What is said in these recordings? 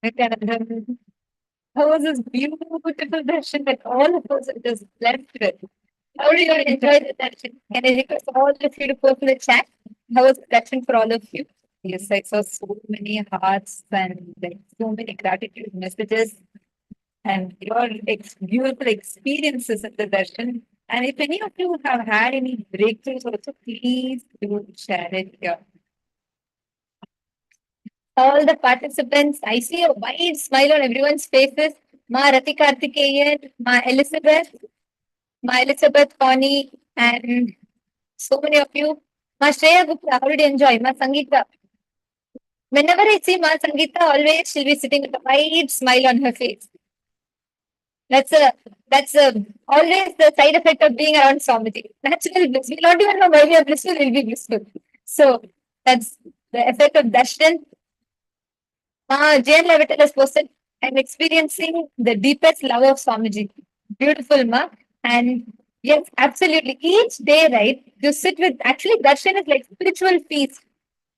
Nithyananda, how was this beautiful darshan that all of us are just blessed with? How did you enjoy the darshan? Can I request all of you to post in the chat? How was the darshan for all of you? Yes, I saw so many hearts and like so many gratitude messages and your beautiful experiences at the darshan. And if any of you have had any breakthroughs also, please do share it here. All the participants, I see a wide smile on everyone's faces. Ma Rati Karthikeyan, Ma Elizabeth Connie, and so many of you. Ma Shreya Gupta, how did you enjoy? Ma Sangeeta. Whenever I see Ma Sangeeta, always she'll be sitting with a wide smile on her face. That's always the side effect of being around Swamiji. Natural bliss. We don't even know why we are blissful, we'll be blissful. So that's the effect of darshan. Jane Levitt has posted, I'm experiencing the deepest love of Swamiji. Beautiful, Ma. And yes, absolutely. Each day, right, you sit with, actually, darshan is like spiritual feast.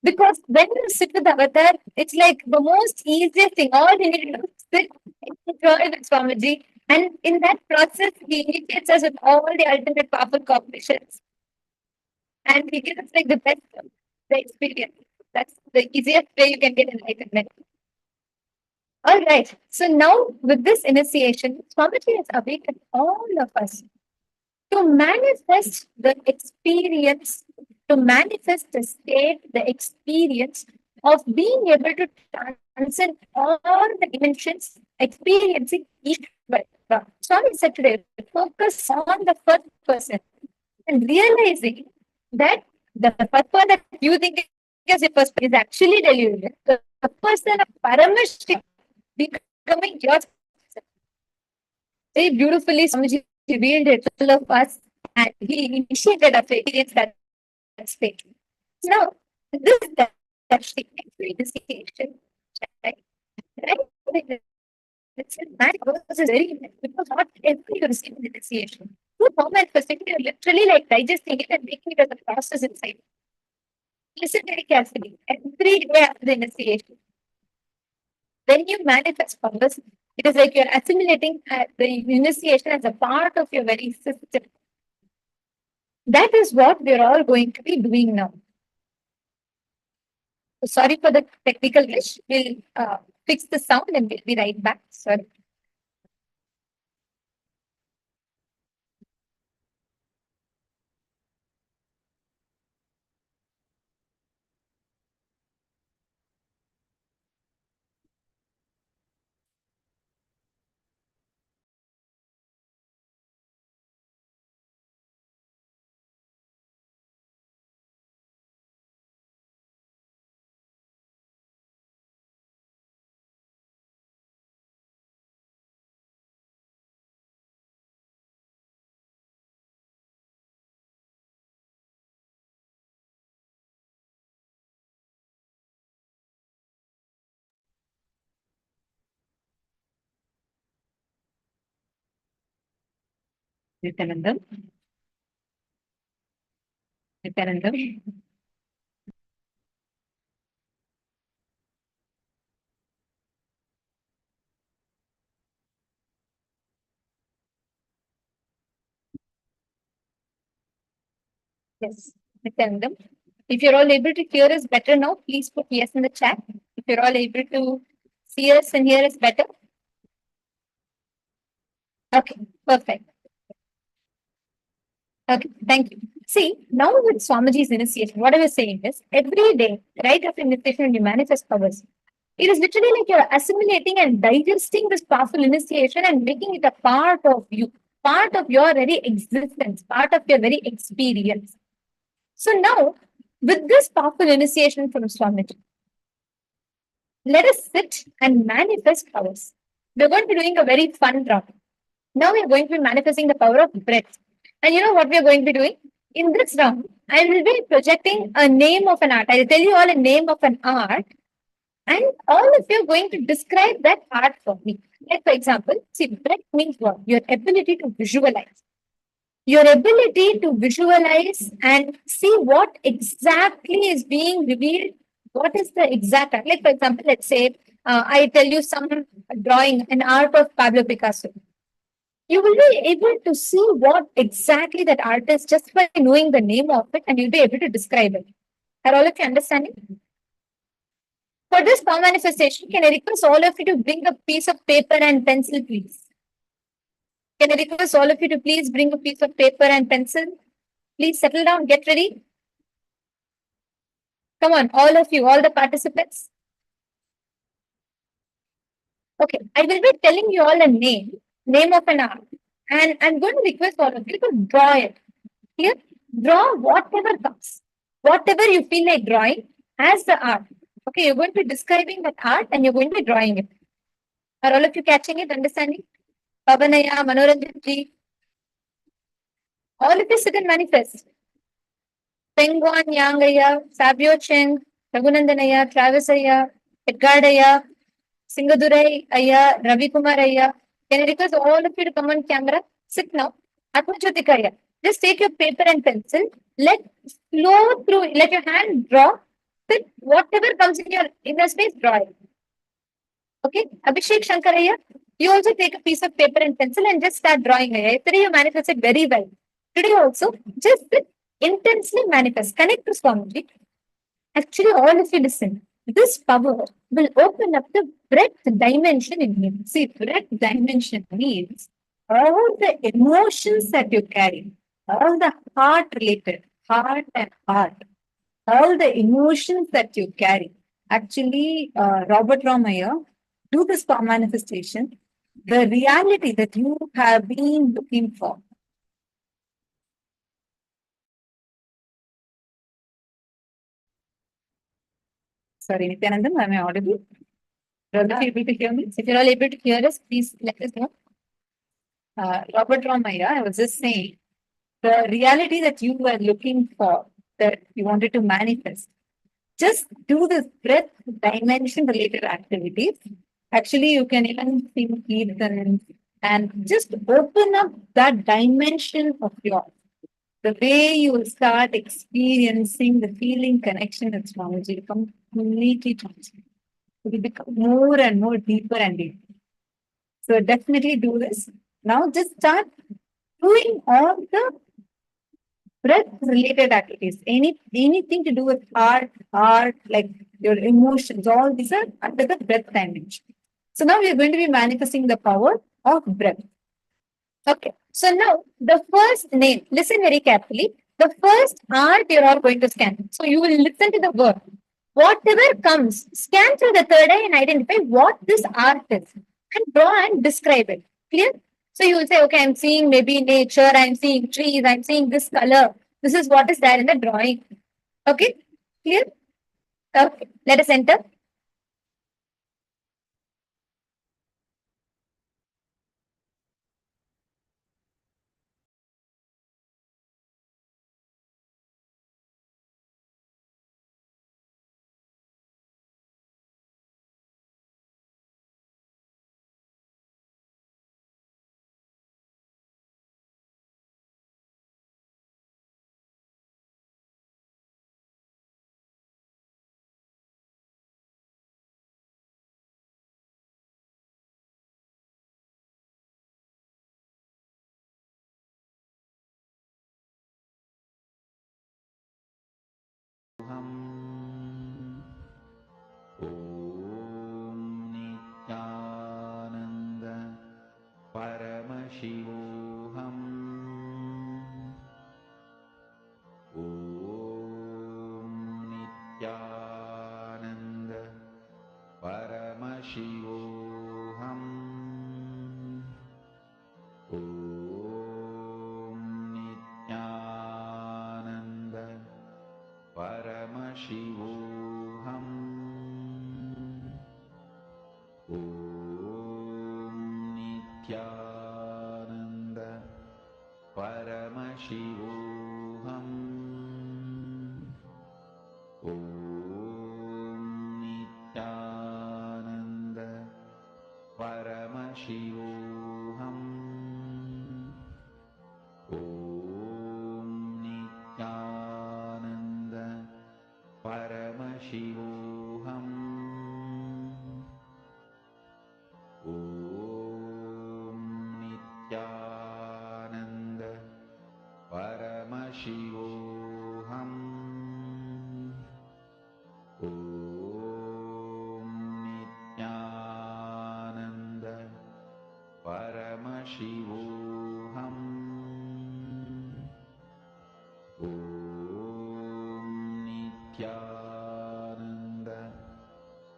Because when you sit with Avatar, it's like the most easiest thing. All you need to do is sit, enjoy with Swamiji. And in that process, he initiates us with all the ultimate powerful combinations. And he gives us like the best of the experience. That's the easiest way you can get enlightenment. All right. So now with this initiation, Swamiji has awakened all of us to manifest the experience, to manifest the state, the experience of being able to transcend all the dimensions, experiencing each one. Swami said today, focus on the first person and realizing that the first one that you think is your first person is actually deluded. The person of Paramashivoham becoming yours. Very beautifully, Swamiji revealed it to all of us and he initiated us to experience that state. Now, this is the initiation, right? It's very important because not every you receive an initiation. Through manifesting, you're literally like digesting it and making it as a process inside. Listen very carefully. Every day after the initiation, when you manifest powers, it is like you're assimilating the initiation as a part of your very system. That is what we're all going to be doing now. So sorry for the technical glitch. We'll fix the sound and we'll be right back. Sorry. Nithyananda. Nithyananda. Yes, Nithyananda. If you're all able to hear us better now, please put yes in the chat. If you're all able to see us and hear us better. Okay, perfect. Okay, thank you. See, now with Swamiji's initiation, what I was saying is every day, right after initiation, when you manifest powers, it is literally like you're assimilating and digesting this powerful initiation and making it a part of you, part of your very existence, part of your very experience. So now, with this powerful initiation from Swamiji, let us sit and manifest powers. We're going to be doing a very fun round. Now we're going to be manifesting the power of breath. And you know what we're going to be doing? In this round, I will be projecting a name of an art. I'll tell you all a name of an art. And all of you are going to describe that art for me. Like, for example, see, breath means what? Your ability to visualize. Your ability to visualize and see what exactly is being revealed. What is the exact art? Like, for example, let's say I tell you some drawing, an art of Pablo Picasso. You will be able to see what exactly that art is just by knowing the name of it, and you'll be able to describe it. Are all of you understanding? For this power manifestation, can I request all of you to bring a piece of paper and pencil, please? Can I request all of you to please bring a piece of paper and pencil? Please settle down, get ready. Come on, all of you, all the participants. Okay, I will be telling you all a name of an art, and I'm going to request all of you to draw it. Here, draw whatever comes, whatever you feel like drawing as the art. Okay, you're going to be describing that art and you're going to be drawing it. Are all of you catching it, understanding? Pavanaya, Manoranjanji, all of you sit and manifest. Penguan Yangaya, Sabio Cheng, Raghunandanaya, Travis Aya, Edgardaya, Singadurai Aya, Ravi Kumar Aya. Can I request all of you to come on camera? Sit now. Atmajyotikaya. Just take your paper and pencil. Let flow through. Let your hand draw. Fit whatever comes in your inner space, draw it. Okay. Abhishek Shankaraya. You also take a piece of paper and pencil and just start drawing. Yesterday you manifested very well. Today also, just intensely manifest. Connect to Swamiji. Actually, all of you listen. This power will open up the breadth dimension in you. See, breadth dimension means all the emotions that you carry, all the heart and heart, all the emotions that you carry. Actually, Robert Ramaya, do this power manifestation, the reality that you have been looking for. Sorry, Nithyananda, am I audible? Are you able to hear me? If you're all able to hear us, please let us know. Robert Ramaya, I was just saying, the reality that you were looking for, that you wanted to manifest, just do this breath dimension related activities. Actually, you can even think Kirtan and just open up that dimension of yours. The way you will start experiencing the feeling connection with Swamiji will completely change. It will become more and more deeper and deeper. So definitely do this. Now just start doing all the breath related activities. Anything to do with art, like your emotions, all these are under the breath dimension. So now we are going to be manifesting the power of breath. Okay. So now the first name, listen very carefully. The first art you're all going to scan. So you will listen to the word. Whatever comes, scan through the third eye and identify what this art is and draw and describe it. Clear? So you will say, okay, I'm seeing maybe nature, I'm seeing trees, I'm seeing this color. This is what is there in the drawing. Okay? Clear? Okay. Let us enter. Om Nithyananda Paramashivoham Om Nithyananda Paramashivoham Om Nithyananda Paramashivoham Om Nithyananda Paramashivoham Om Nithyananda Paramashivoham Om Nithyananda Paramashivoham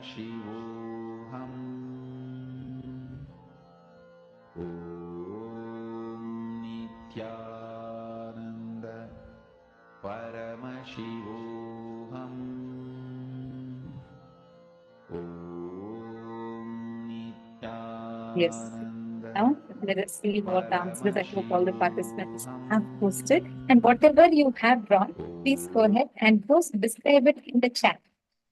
Paramashivoham Nithyananda Paramashivoham Yes. Nithyananda Now, let us see what answers I hope all the participants have posted. Paramashivoham And whatever you have drawn, please go ahead and post, describe it in the chat.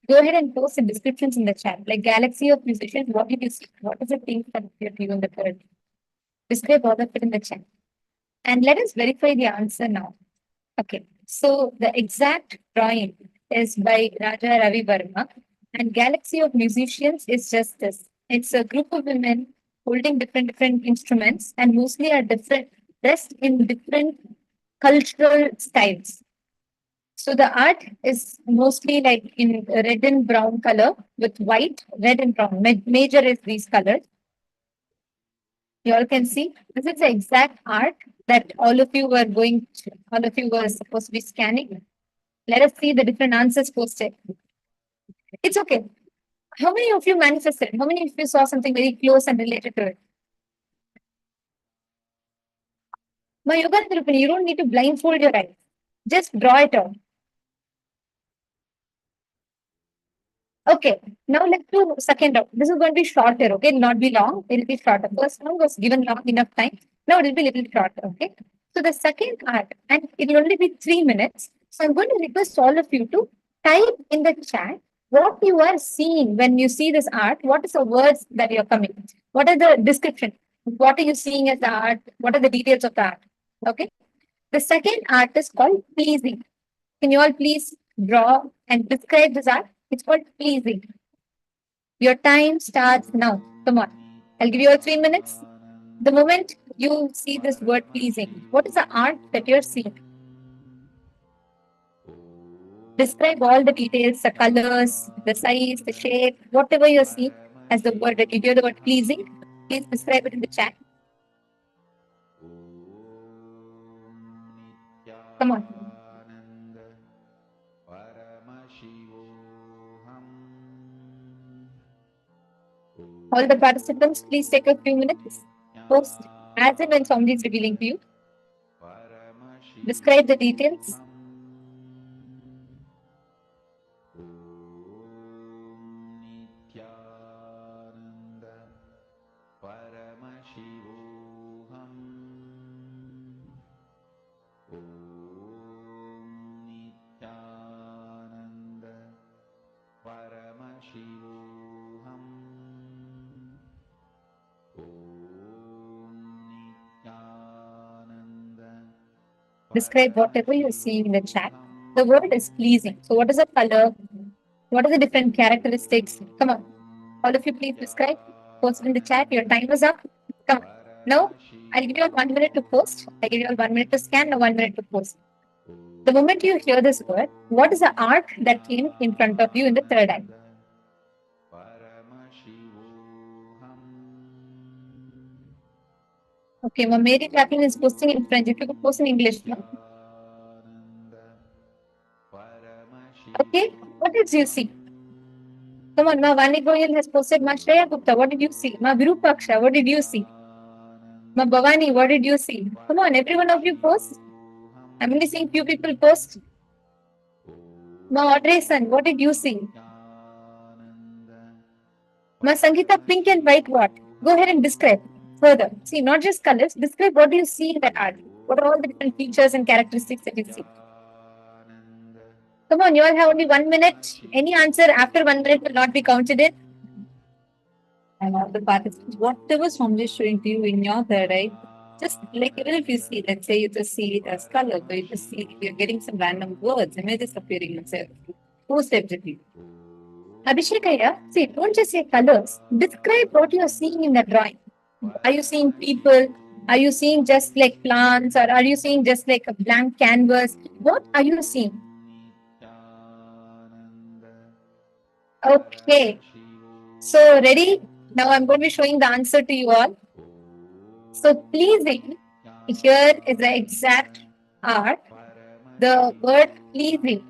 Go ahead and post the descriptions in the chat. Like Galaxy of Musicians, what did you see? What is the thing that appeared to you in the third? Describe all of it in the chat. And let us verify the answer now. Okay. So the exact drawing is by Raja Ravi Verma. And Galaxy of Musicians is just this. It's a group of women holding different instruments and mostly are different, dressed in different cultural styles. So the art is mostly like in red and brown color with white, red and brown. Major is these colors. You all can see this is the exact art that all of you all of you were supposed to be scanning. Let us see the different answers posted. It's okay. How many of you manifested? How many of you saw something very close and related to it? My yoga Tirupani, you don't need to blindfold your eyes. Just draw it out. Okay, now let's do second round. This is going to be shorter, okay? It'll not be long, it'll be shorter. First one was given long enough time. Now it'll be a little shorter, okay? So the second art, and it'll only be 3 minutes. So I'm going to request all of you to type in the chat what you are seeing when you see this art. What is the words that you're coming? What are the description? What are you seeing as the art? What are the details of the art? Okay. The second art is called pleasing. Can you all please draw and describe this art? It's called pleasing. Your time starts now. Come on. I'll give you all 3 minutes. The moment you see this word pleasing, what is the art that you're seeing? Describe all the details, the colors, the size, the shape, whatever you're seeing as the word that you hear the word pleasing. Please describe it in the chat. Come on. All the participants, please take a few minutes. Post as and when somebody is revealing to you. Describe the details. Nithyananda Paramashivoham Nithyananda Paramashivoham Nithyananda Describe whatever you're seeing in the chat. The word is pleasing. So, what is the color? What are the different characteristics? Come on. All of you, please describe. Post in the chat. Your time is up. Come. Now, I'll give you all 1 minute to post. I give you all 1 minute to scan and 1 minute to post. The moment you hear this word, what is the art that came in front of you in the third eye? Okay, Ma Mary Kaplan is posting in French. If you could post in English, no? Okay, what did you see? Come on, Ma Vani Goyal has posted. Ma Shreya Gupta, what did you see? Ma Virupaksha, what did you see? Ma Bhavani, what did you see? Come on, every one of you post. I'm only seeing few people post. Ma Audreyson, what did you see? Ma Sangeeta, pink and white what? Go ahead and describe further. See, not just colors, describe what do you see in that art. What are all the different features and characteristics that you see? Come on, you all have only 1 minute. Any answer after 1 minute will not be counted in. And all the participants, whatever Swami is showing to you in your third eye, just like even if you see, let's say you just see it as color, but you just see you're getting some random words, images appearing inside. Post everything. Abhishekaya, see, don't just say colors. Describe what you are seeing in the drawing. Are you seeing people? Are you seeing just like plants, or are you seeing just like a blank canvas? What are you seeing? Okay. So, ready? Now I'm going to be showing the answer to you all. So, pleasing, here is the exact art. The word pleasing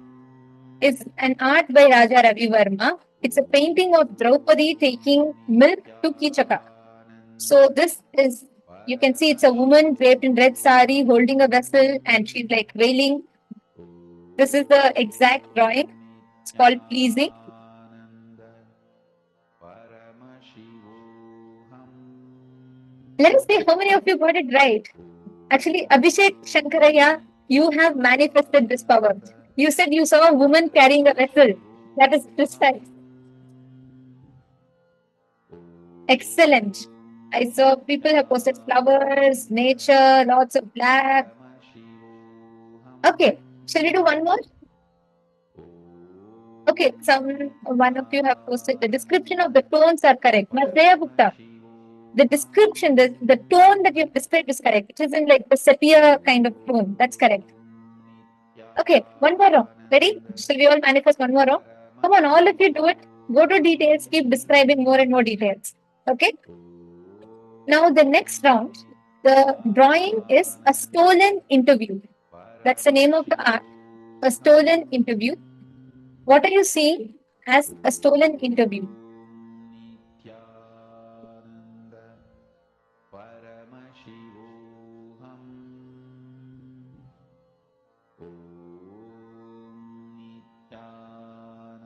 is an art by Raja Ravi Verma. It's a painting of Draupadi taking milk to Kichaka. So this is, you can see it's a woman draped in red sari holding a vessel and she's like wailing. This is the exact drawing. It's called pleasing. Let us see how many of you got it right. Actually, Abhishek Shankaraya, you have manifested this power. You said you saw a woman carrying a vessel. That is precise. Excellent. I saw people have posted flowers, nature, lots of black. Okay, shall we do one more? Okay, one of you have posted the description of the tones are correct. Mathreya Gupta, the description, the tone that you have described is correct. It isn't like the sepia kind of tone. That's correct. Okay, one more round. Ready? Shall we all manifest one more round? Come on, all of you do it. Go to details, keep describing more and more details. Okay? Now, the next round, the drawing is a stolen interview. That's the name of the art, a stolen interview. What are you seeing as a stolen interview?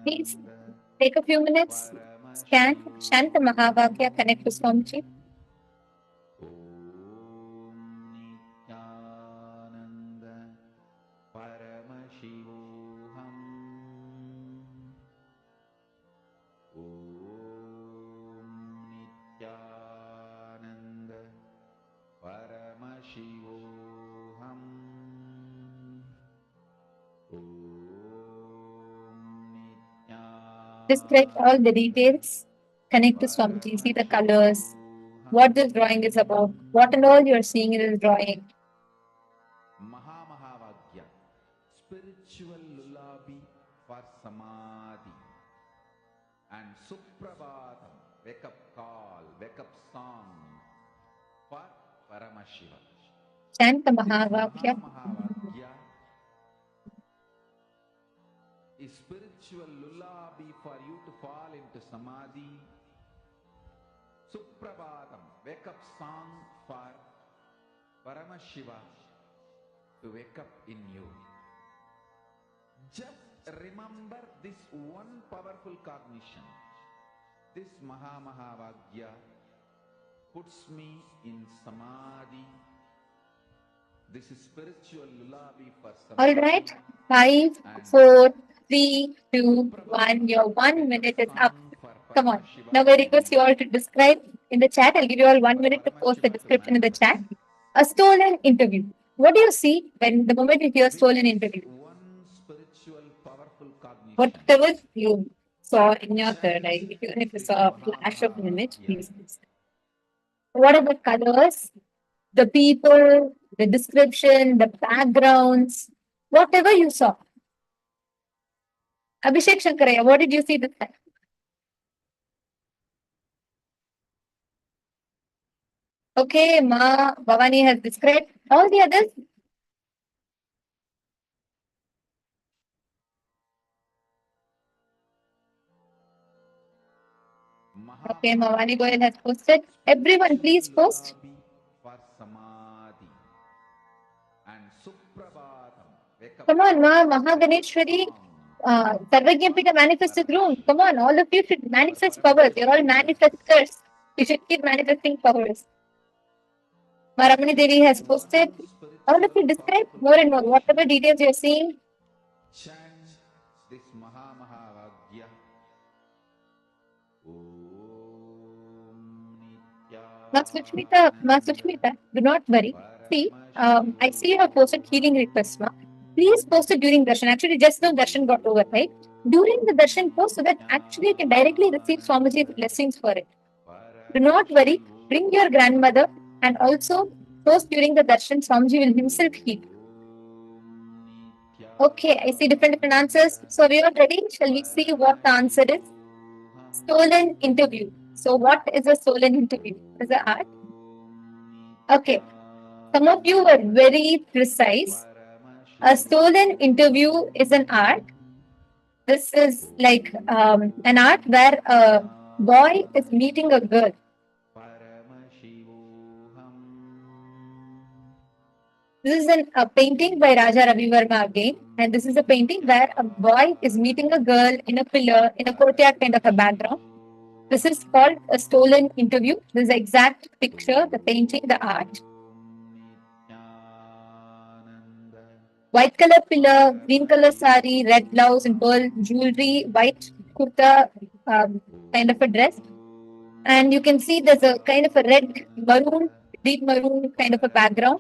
Please take a few minutes, scan Shanta Mahavakya, connect to Swamiji. Describe all the details, connect to Swamiji, see the colors, what this drawing is about, what and all you are seeing in this drawing. Mahamahavaagya, spiritual lullaby for samadhi, and Suprabhatam, wake up call, wake up song for Paramashiva. Shanta Mahavakya. Mahamahavaagya is spiritual lullaby for you to fall into samadhi. Suprabhatam, wake up song for Paramashiva to wake up in you. Just remember this one powerful cognition. This Mahamahavaagya puts me in samadhi. This is spiritual lullaby for samadhi. All right. 5, 4, 3, 2, 1. Your 1 minute is up. Come on. Now I request you all to describe in the chat. I'll give you all 1 minute to post the description in the chat. A stolen interview. What do you see when the moment you hear stolen interview? One spiritual powerful cognition. Whatever you saw in your third eye, even if you saw a flash of an image, please. What are the colors, the people, the description, the backgrounds, whatever you saw? Abhishek Shankaraya, what did you see this time? Okay, Ma Bhavani has described. All the others? Okay, Bhavani Goyal has posted. Everyone, please post. For samadhi and Suprabhatam. Come on, Ma Mahaganeshwari. Sarvajñapita manifested room. Come on, all of you should manifest powers. You're all manifestors. You should keep manifesting powers. Maramani Devi has posted. All of you describe more and more. Whatever details you're seeing. Chant this Mahamahavaagya. Ma Sushmita, do not worry. See, I see you have posted healing requests, Ma. Please post it during darshan. Actually, just now darshan got over, right? During the darshan, post so that actually you can directly receive Swamiji's blessings for it. Do not worry. Bring your grandmother and also post during the darshan. Swamiji will himself heal. Okay, I see different answers. So we are ready. Shall we see what the answer is? Stolen interview. So what is a stolen interview? Is it art? Okay. Some of you were very precise. A stolen interview is an art. This is like an art where a boy is meeting a girl. Paramashivoham This is a painting by Raja Ravi Verma again, and this is a painting where a boy is meeting a girl in a pillar in a courtyard kind of a background. This is called a stolen interview. This is the exact picture, the painting, the art. Nithyananda White color pillar, green color sari, red blouse and pearl jewelry, white kurta kind of a dress. And you can see there's a kind of a red maroon, deep maroon kind of a background.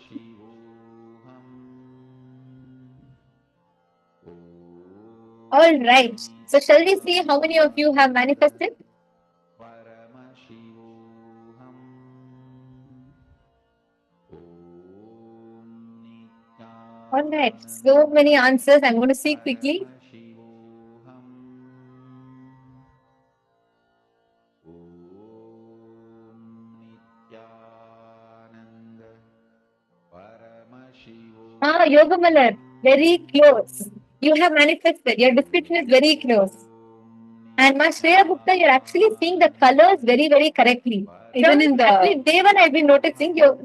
All right. So shall we see how many of you have manifested? Paramashivoham Om All right. So many answers. I'm going to see quickly. Paramashivoham Om Nithyananda Paramashivoham Yoga Malar, very close. You have manifested. Your description is very close. And Ma Shreya Gupta, you're actually seeing the colors very, very correctly. Even in the actually, day one, I've been noticing you're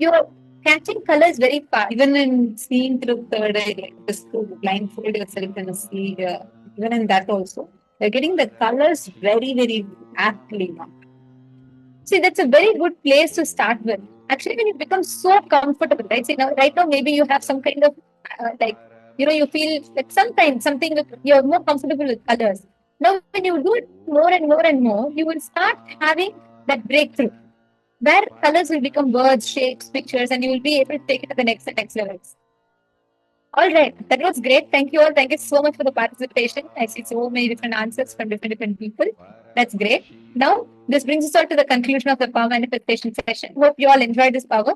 catching colors very fast. Even in seeing through third eye, like just to blindfold yourself and see, even in that also, you're getting the colors very, very aptly now. See, that's a very good place to start with. Actually, when you become so comfortable, right? See, now, right now, maybe you have some kind of like, you feel like sometimes something you're more comfortable with colors. Now, when you do it more and more and more, you will start having that breakthrough where colors will become words, shapes, pictures, and you will be able to take it to the next and next levels. All right, that was great. Thank you all. Thank you so much for the participation. I see so many different answers from different people. That's great. Now, this brings us all to the conclusion of the power manifestation session. Hope you all enjoyed this power.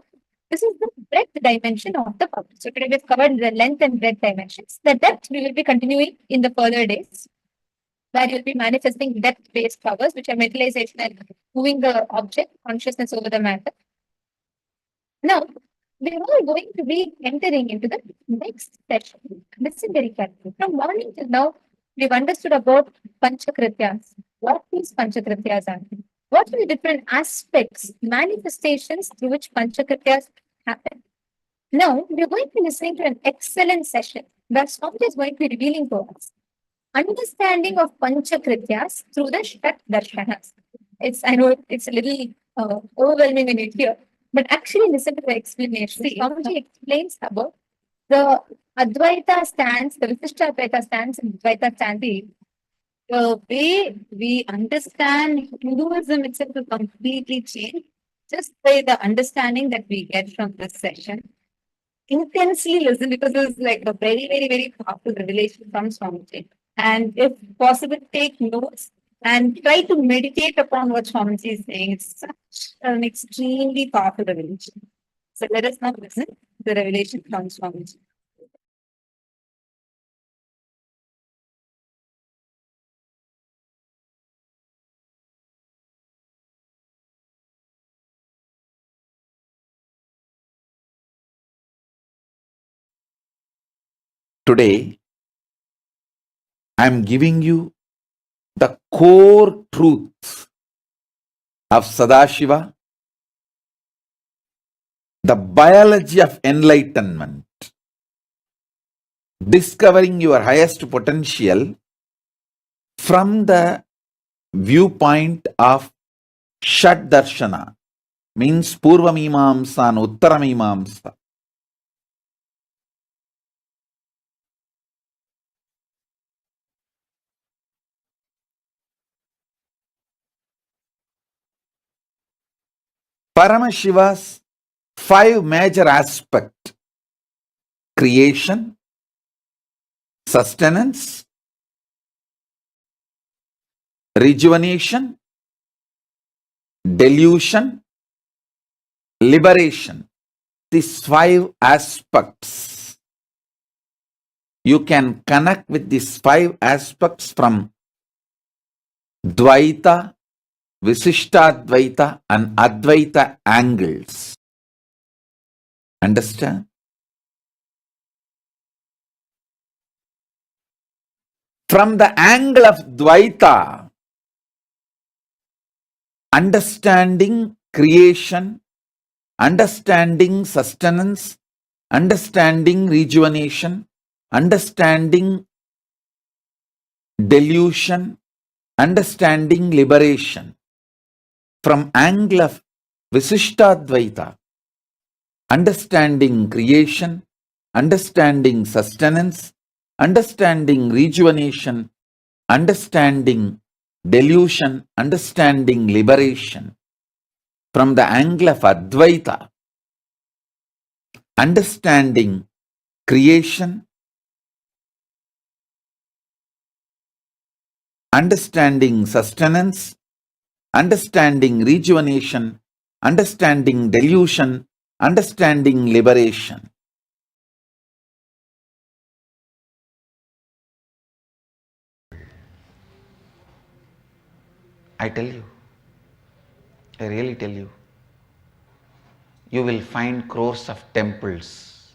This is the breadth dimension of the power. So today we've covered the length and breadth dimensions. The depth we will be continuing in the further days, where you'll be manifesting depth-based powers, which are materialization and moving the object consciousness over the matter. Now, we're all going to be entering into the next session. Listen very carefully. From morning till now, we've understood about Panchakrityas. What these Panchakrityas are. What are the different aspects, manifestations through which Panchakrityas happen? Now, we're going to be listening to an excellent session where Swami is going to be revealing to us understanding of Panchakrityas through the Shat Darshanas. I know it's a little overwhelming when you hear, but actually listen to the explanation. See, Swamiji explains about the Advaita stance, the Visishta Advaita stance, and Advaita stance. The way we understand Hinduism itself will completely change just by the understanding that we get from this session. Intensely listen because it's like a very, very, very powerful revelation from Swamiji. And if possible, take notes and try to meditate upon what Swamiji is saying. It's such an extremely powerful revelation. So let us now listen to the revelation from Swamiji. Today, I'm giving you the core truth of Sadashiva, the biology of enlightenment, discovering your highest potential from the viewpoint of Shat Darshana, means Purva Mimamsa and Uttara Mimamsa. Paramashiva's 5 major aspects: creation, sustenance, rejuvenation, delusion, liberation. These 5 aspects, you can connect with these 5 aspects from Dvaita, Visishtadvaita and Advaita angles. Understand? From the angle of Dvaita, understanding creation, understanding sustenance, understanding rejuvenation, understanding delusion, understanding liberation. From angle of Visishtadvaita, understanding creation, understanding sustenance, understanding rejuvenation, understanding delusion, understanding liberation. From the angle of Advaita, understanding creation, understanding sustenance, understanding rejuvenation, understanding delusion, understanding liberation. I tell you, I really tell you, you will find crores of temples,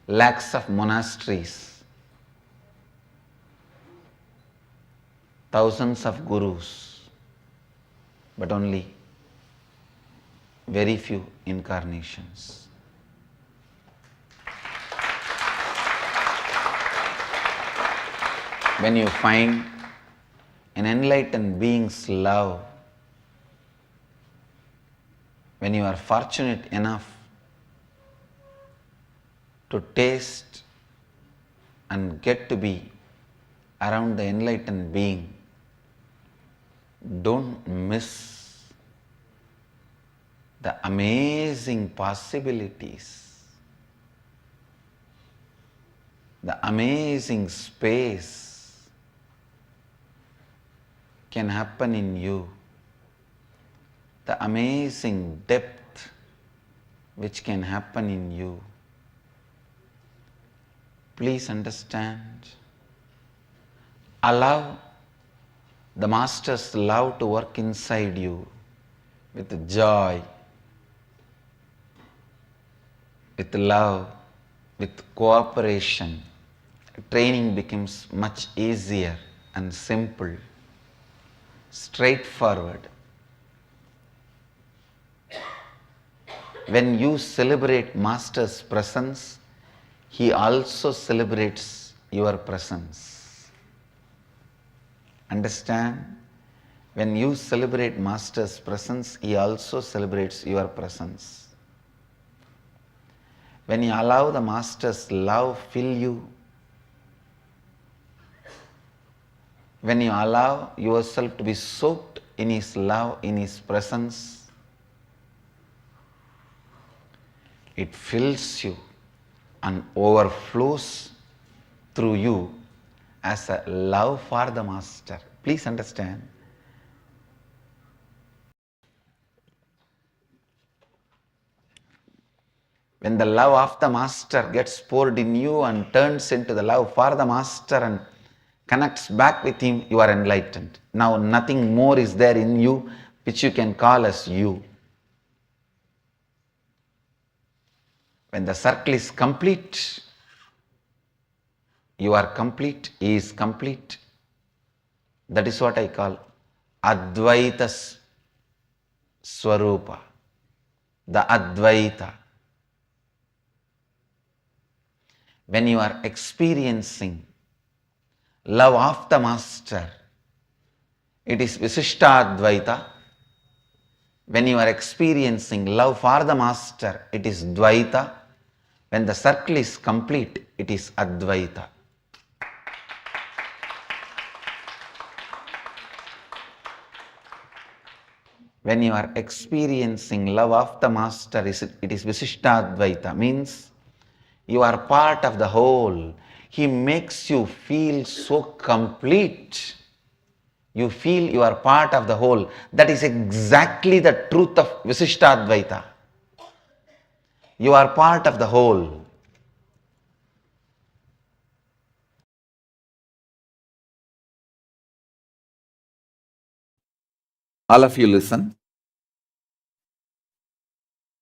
lakhs of monasteries, thousands of gurus, but only very few incarnations. When you find an enlightened being's love, when you are fortunate enough to taste and get to be around the enlightened being, don't miss the amazing possibilities, the amazing space can happen in you, the amazing depth which can happen in you. Please understand, allow the Master's love to work inside you with joy, with love, with cooperation. Training becomes much easier and simple, straightforward. When you celebrate Master's presence, he also celebrates your presence. Understand? When you celebrate Master's presence, he also celebrates your presence. When you allow the Master's love fill you, when you allow yourself to be soaked in his love, in his presence, it fills you and overflows through you as a love for the Master. Please understand. When the love of the Master gets poured in you and turns into the love for the Master and connects back with him, you are enlightened. Now nothing more is there in you which you can call as you. When the circle is complete, you are complete, he is complete. That is what I call Advaita Swarupa, the Advaita. When you are experiencing love of the Master, it is Visishtadvaita. When you are experiencing love for the Master, it is Dvaita. When the circle is complete, it is Advaita. When you are experiencing love of the Master, it is Visishtadvaita, means you are part of the whole. He makes you feel so complete. You feel you are part of the whole. That is exactly the truth of Visishtadvaita. You are part of the whole. All of you listen.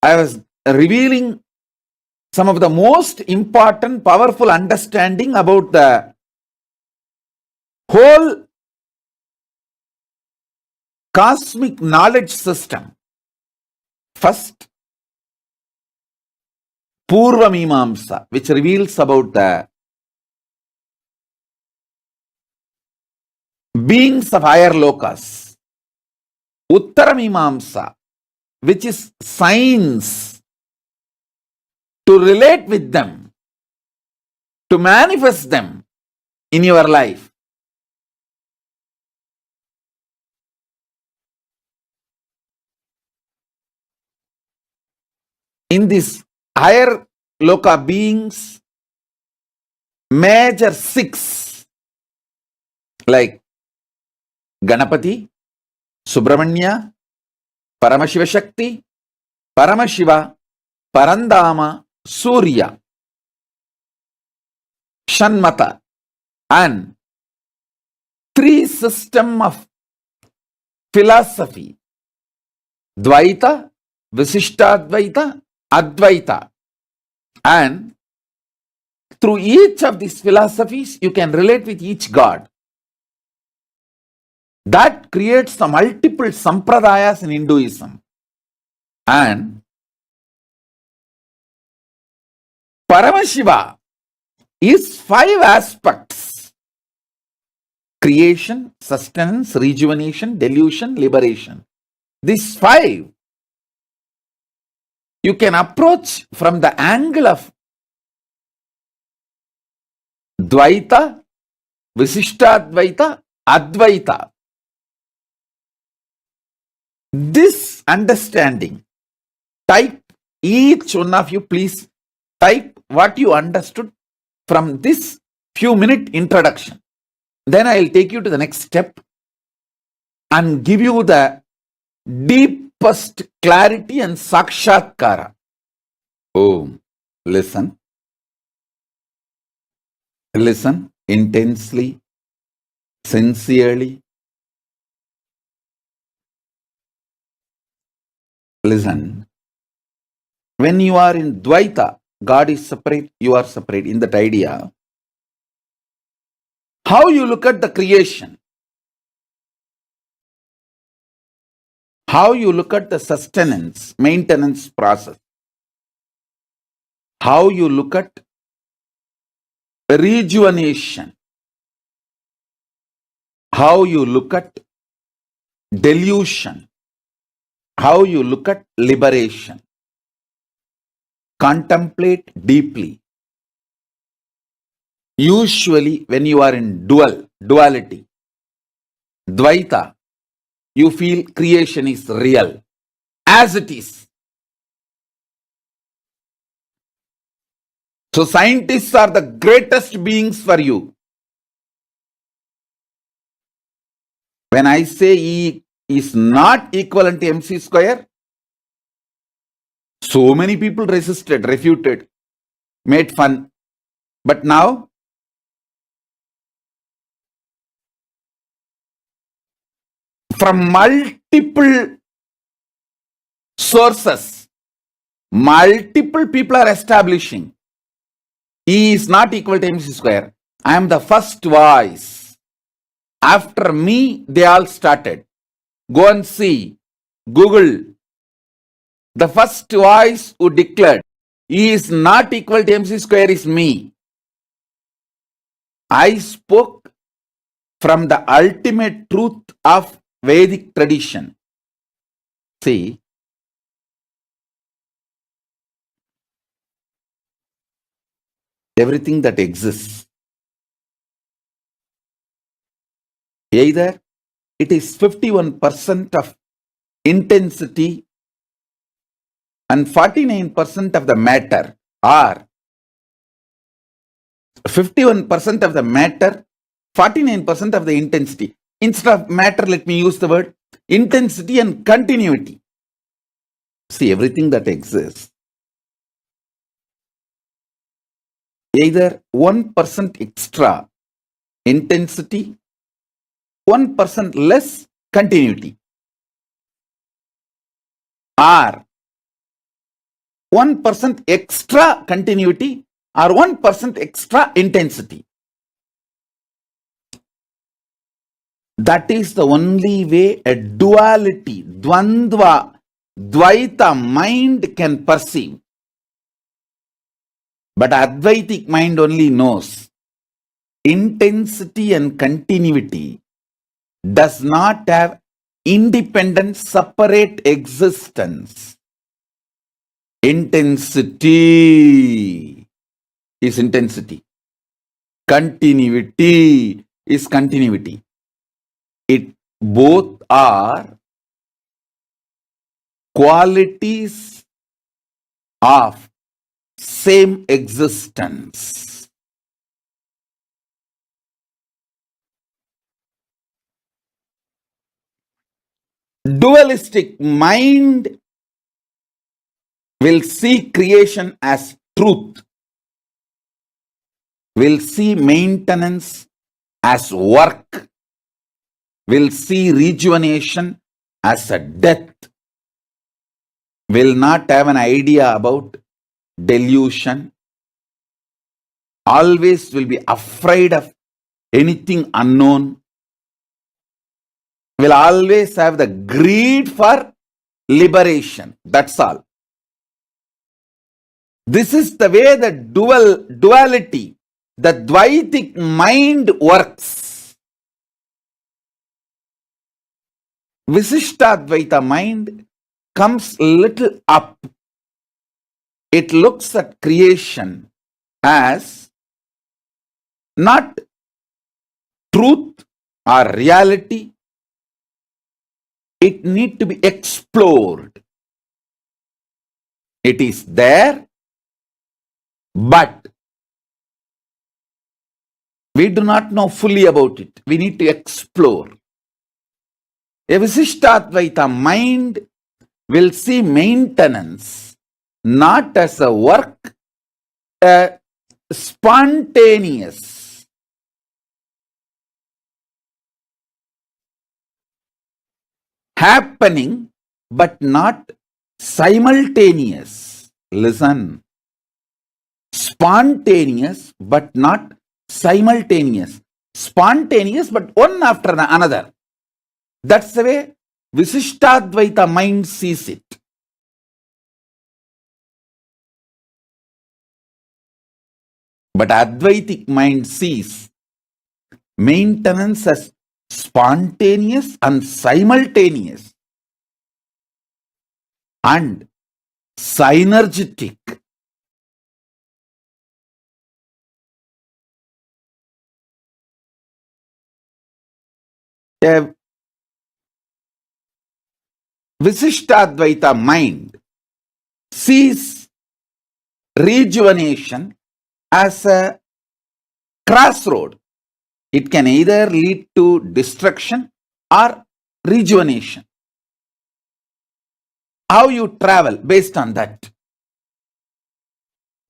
I was revealing some of the most important, powerful understanding about the whole cosmic knowledge system. First, Purva Mimamsa, which reveals about the beings of higher lokas. Uttara Mimamsa, which is science to relate with them, to manifest them in your life. In this higher loka beings, major 6 like Ganapati, Subramanya, Paramashiva Shakti, Paramashiva, Parandama, Surya, Shanmata, and 3 system of philosophy: Dvaita, Visishtadvaita, Advaita. And through each of these philosophies, you can relate with each god. That creates the multiple sampradayas in Hinduism. And Paramashiva is 5 aspects: creation, sustenance, rejuvenation, delusion, liberation. These 5 you can approach from the angle of Dvaita, Visishtadvaita, Advaita. This understanding, type, each one of you please type what you understood from this few-minute introduction. Then I will take you to the next step and give you the deepest clarity and sakshatkara. Oh, listen. Listen intensely, sincerely. Listen. When you are in Dvaita, God is separate, you are separate. In that idea, how you look at the creation, how you look at the sustenance, maintenance process, how you look at rejuvenation, how you look at delusion, how you look at liberation. Contemplate deeply. Usually when you are in duality, Dvaita, you feel creation is real, as it is. So scientists are the greatest beings for you. When I say E is not equivalent to MC square, so many people resisted, refuted, made fun. But now, from multiple sources, multiple people are establishing E is not equal to MC square. I am the first voice. After me, they all started. Go and see. Google. The first voice who declared E is not equal to MC square is me. I spoke from the ultimate truth of Vedic tradition. See, everything that exists, either it is 51% of intensity and 49% of the matter, or 51% of the matter, 49% of the intensity. Instead of matter, let me use the word intensity and continuity. See, everything that exists, either 1% extra intensity, 1% less continuity, or 1% extra continuity or 1% extra intensity. That is the only way a duality, dvandva, dvaita mind can perceive. But Advaitic mind only knows intensity and continuity does not have independent, separate existence. Intensity is intensity. Continuity is continuity. It both are qualities of same existence. Dualistic mind will see creation as truth, will see maintenance as work, will see rejuvenation as a death, will not have an idea about delusion, always will be afraid of anything unknown, will always have the greed for liberation. That's all. This is the way the duality, the Dvaitic mind works. Visishtadvaita mind comes little up. It looks at creation as not truth or reality. It needs to be explored. It is there, but we do not know fully about it. We need to explore. A Visishtadvaita mind will see maintenance not as a work, a spontaneous. Happening, but not simultaneous. Listen. Spontaneous, but not simultaneous. Spontaneous, but one after another. That's the way Visishtadvaita mind sees it. But Advaitic mind sees maintenance as spontaneous and simultaneous and synergetic. A Visishtadvaita mind sees rejuvenation as a crossroad. It can either lead to destruction or rejuvenation. How you travel based on that.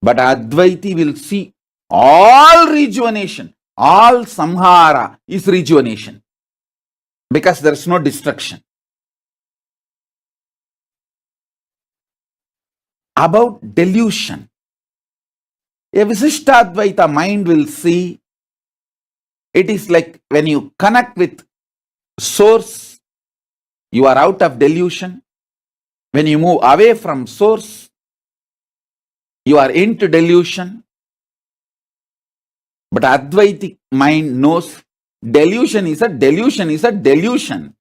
But Advaiti will see all rejuvenation, all samhara is rejuvenation because there is no destruction. About delusion, a Visishtadvaita mind will see it is like when you connect with source, you are out of delusion. When you move away from source, you are into delusion. But Advaitic mind knows delusion is a delusion is a delusion.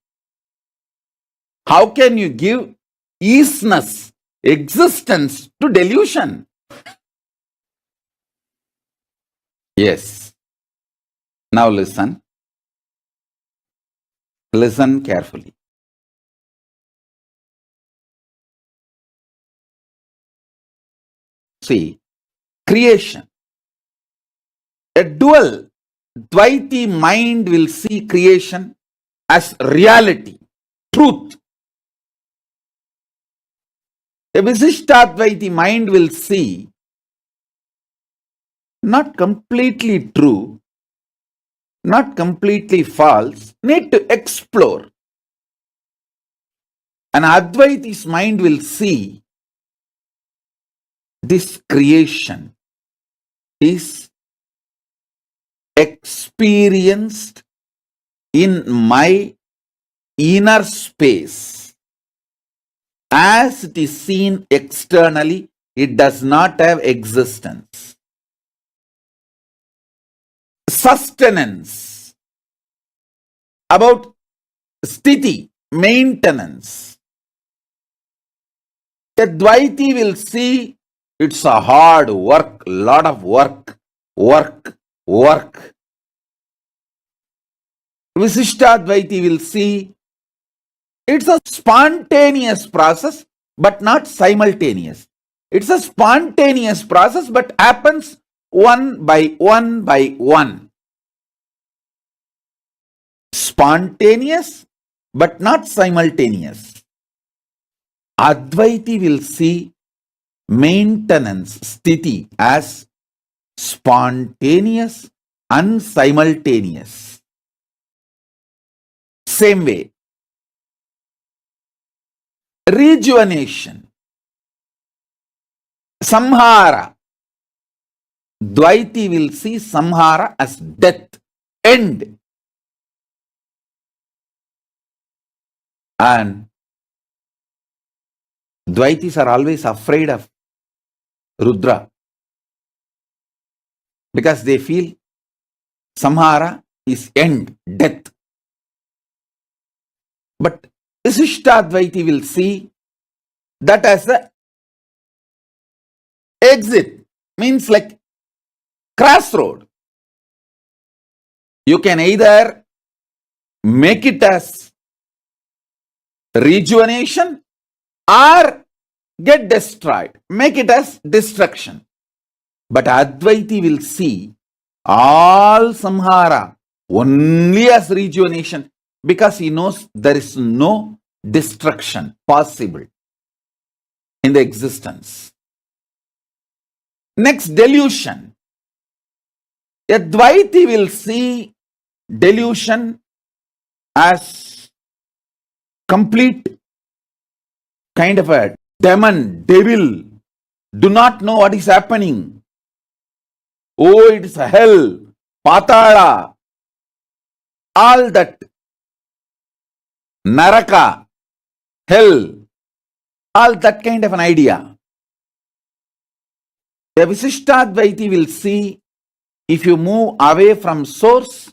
How can you give easiness, existence to delusion? Yes. Now listen. Listen carefully. See, creation. A dual Dvaiti mind will see creation as reality, truth. A Visishtadvaiti mind will see not completely true, not completely false, need to explore. An Advaiti's mind will see this creation is experienced in my inner space. As it is seen externally, it does not have existence. Sustenance. About sthiti, maintenance. A Dvaiti will see it's a hard work, lot of work. Visishtadvaiti will see it's a spontaneous process, but not simultaneous. It's a spontaneous process, but happens one by one. Spontaneous, but not simultaneous. Advaiti will see maintenance, sthiti, as spontaneous and simultaneous. Same way, rejuvenation, samhara. Dvaiti will see samhara as death, end. And Dvaitis are always afraid of Rudra because they feel samhara is end, death. But Visishtadvaiti will see that as the exit, means like crossroad. You can either make it as rejuvenation or get destroyed, make it as destruction. But Advaiti will see all samhara only as rejuvenation because he knows there is no destruction possible in the existence. Next, delusion. A Dvaiti will see delusion as complete kind of a demon, devil, do not know what is happening. Oh, it is a hell, patala, all that, naraka, hell, all that kind of an idea. The Visishtadvaiti will see if you move away from source,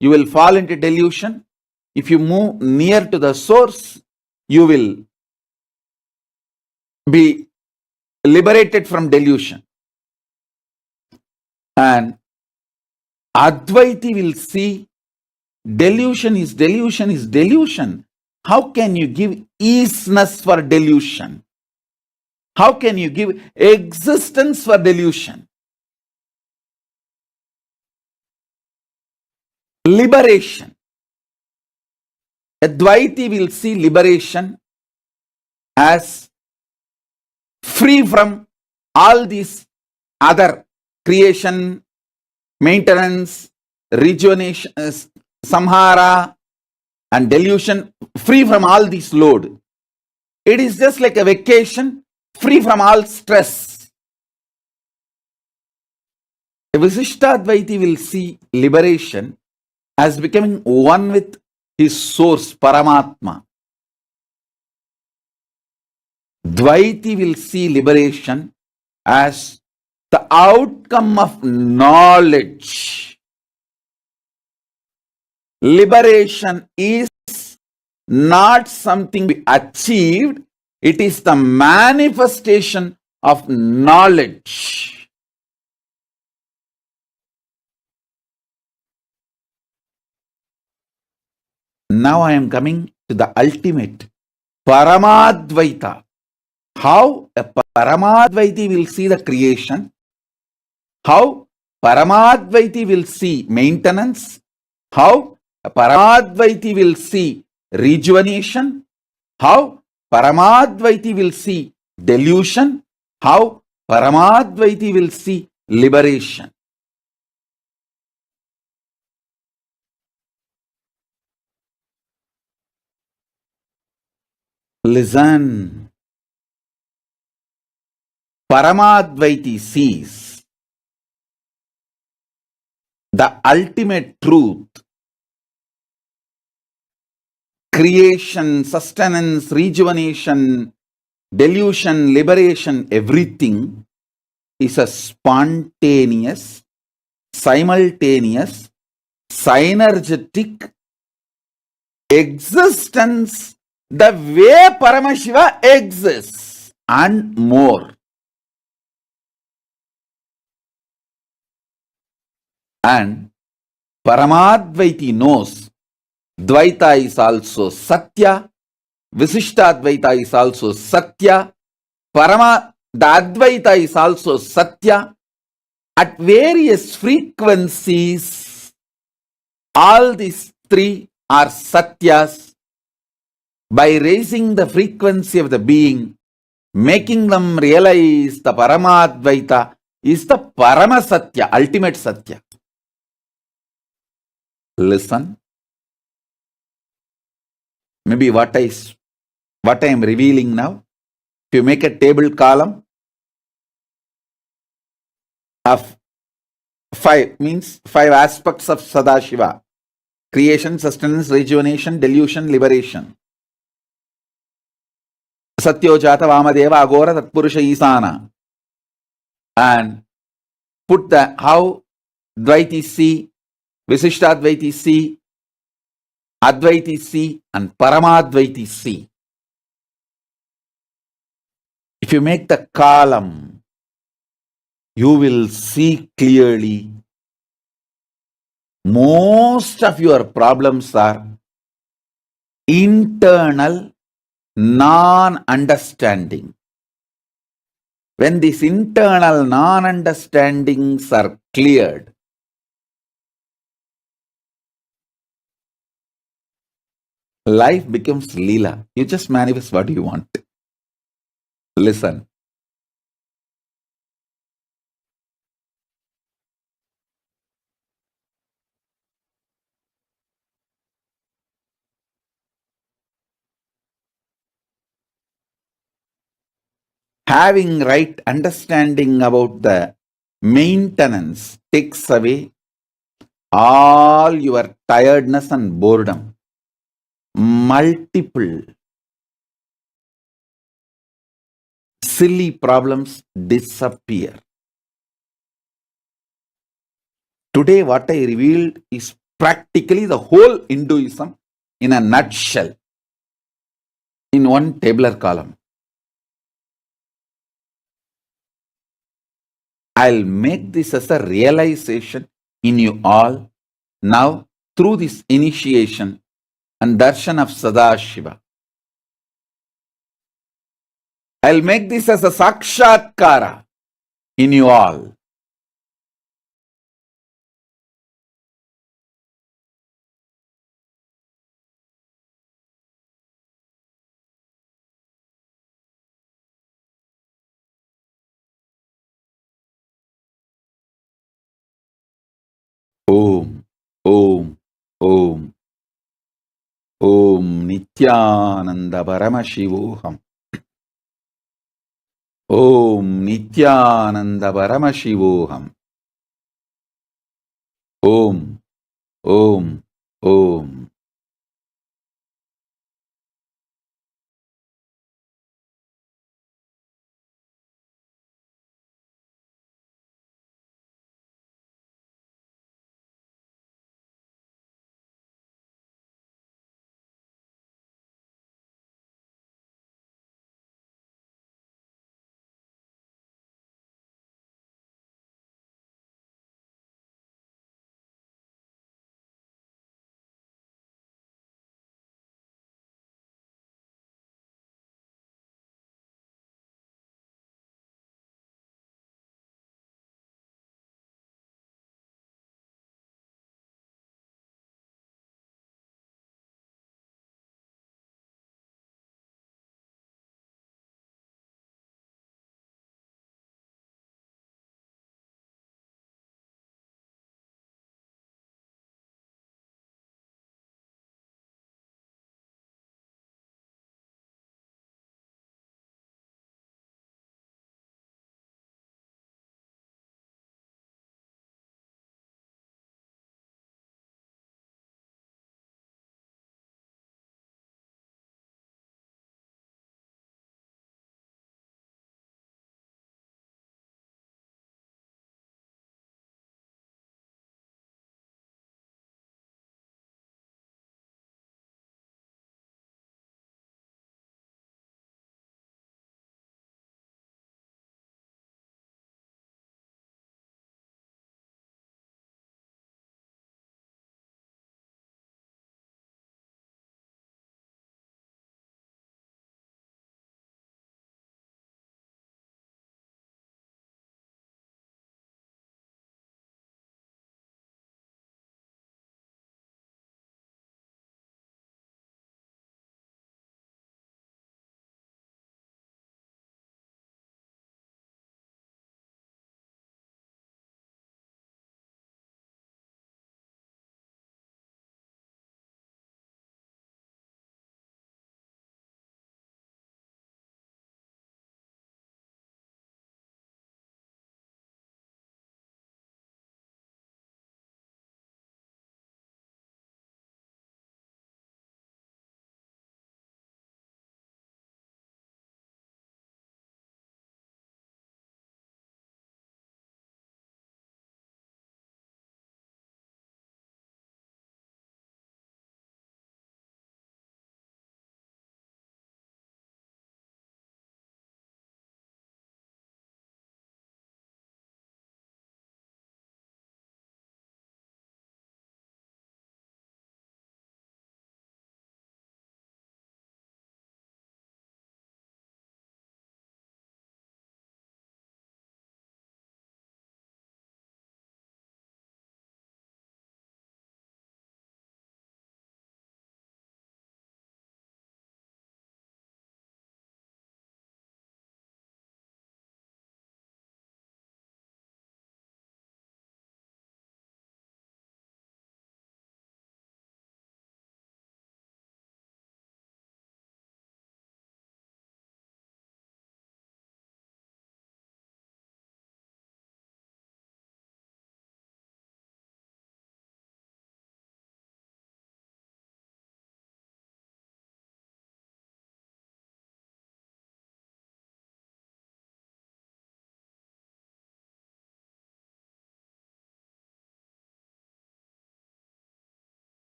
you will fall into delusion. If you move near to the source, you will be liberated from delusion. And Advaiti will see delusion is delusion. How can you give easiness for delusion? How can you give existence for delusion? Liberation. Advaiti will see liberation as free from all these other creation, maintenance, rejuvenation, samhara, and delusion, free from all this load. It is just like a vacation, free from all stress. A Visishtadvaiti will see liberation as becoming one with his source, Paramatma. Dvaiti will see liberation as the outcome of knowledge. Liberation is not something we achieved, it is the manifestation of knowledge. Now I am coming to the ultimate, Paramadvaita. How a Paramadvaiti will see the creation, how Paramadvaiti will see maintenance, how a Paramadvaiti will see rejuvenation, how Paramadvaiti will see delusion, how Paramadvaiti will see liberation. Listen. Paramadvaiti sees the ultimate truth creation, sustenance, rejuvenation, delusion, liberation, everything is a spontaneous, simultaneous, synergetic existence the way Paramashiva exists and more. And Paramadvaiti knows Dvaita is also Satya, Visishtadvaita is also Satya, the Advaita is also Satya. At various frequencies, all these three are Satyas. By raising the frequency of the being, making them realize the Paramadvaita is the Parama Satya, ultimate Satya. Listen. Maybe what I am revealing now, if you make a table column of 5, means 5 aspects of Sadashiva: creation, sustenance, rejuvenation, delusion, liberation. Satyojata, Vamadeva, Agora, Tatpurusha, Isana. And put the how Dvaiti C, Visishtadvaiti C, Advaiti C, and Paramadvaiti C. If you make the column, you will see clearly most of your problems are internal non-understanding. When these internal non-understandings are cleared, life becomes Leela. You just manifest what you want. Listen. Having right understanding about the maintenance takes away all your tiredness and boredom. Multiple silly problems disappear. Today, what I revealed is practically the whole Hinduism in a nutshell, in one tabular column. I'll make this as a realization in you all now through this initiation and darshan of Sadashiva. I'll make this as a sakshatkara in you all. Om, Om, Om, Om Nithyananda Paramashivoham. Om Nithyananda Paramashivoham. Om, Om, Om.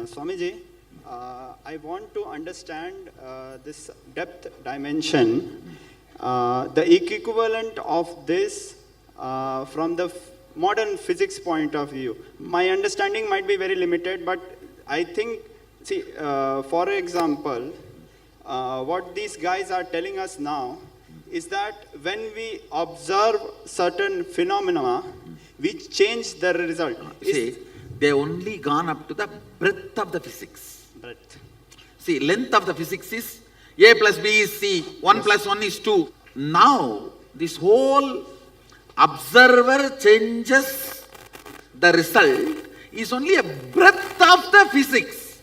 Swamiji, I want to understand this depth dimension, the equivalent of this from the modern physics point of view. My understanding might be very limited, but I think, see, for example, what these guys are telling us now is that when we observe certain phenomena, we change the result. See, they only gone up to the breadth of the physics. Breadth. See, length of the physics is A plus B is C, 1 plus 1 is 2. Now, this whole observer changes the result is only a breadth of the physics.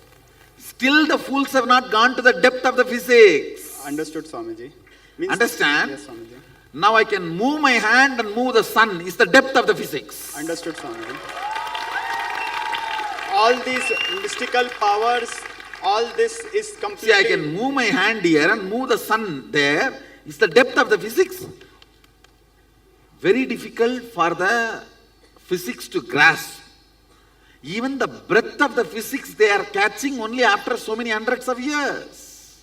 Still the fools have not gone to the depth of the physics. Understood, Swamiji. Understand? Yes, Swamiji. Now I can move my hand and move the sun is the depth of the physics. Understood, Swamiji. All these mystical powers, all this is completely... See, I can move my hand here and move the sun there. Is the depth of the physics. Very difficult for the physics to grasp. Even the breadth of the physics they are catching only after so many hundreds of years.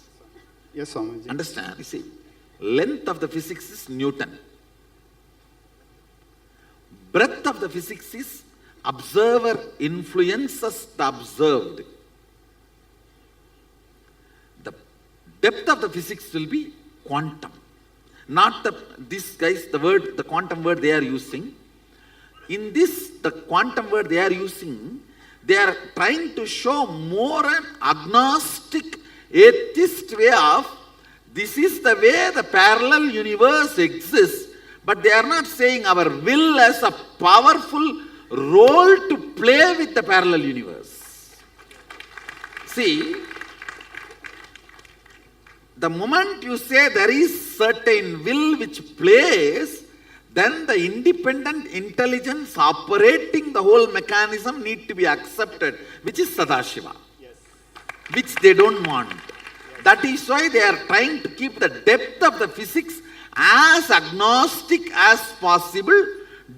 Yes, Swamiji. Understand? You see, length of the physics is Newton. Breadth of the physics is observer influences the observed. The depth of the physics will be quantum. Not this guys, the quantum word they are using. In this, the quantum word they are using, they are trying to show more an agnostic, atheist way of, this is the way the parallel universe exists, but they are not saying our will as a powerful role to play with the parallel universe. See, the moment you say there is certain will which plays, then the independent intelligence operating the whole mechanism need to be accepted, which is Sadashiva, Yes. which they don't want. Yes. That is why they are trying to keep the depth of the physics as agnostic as possible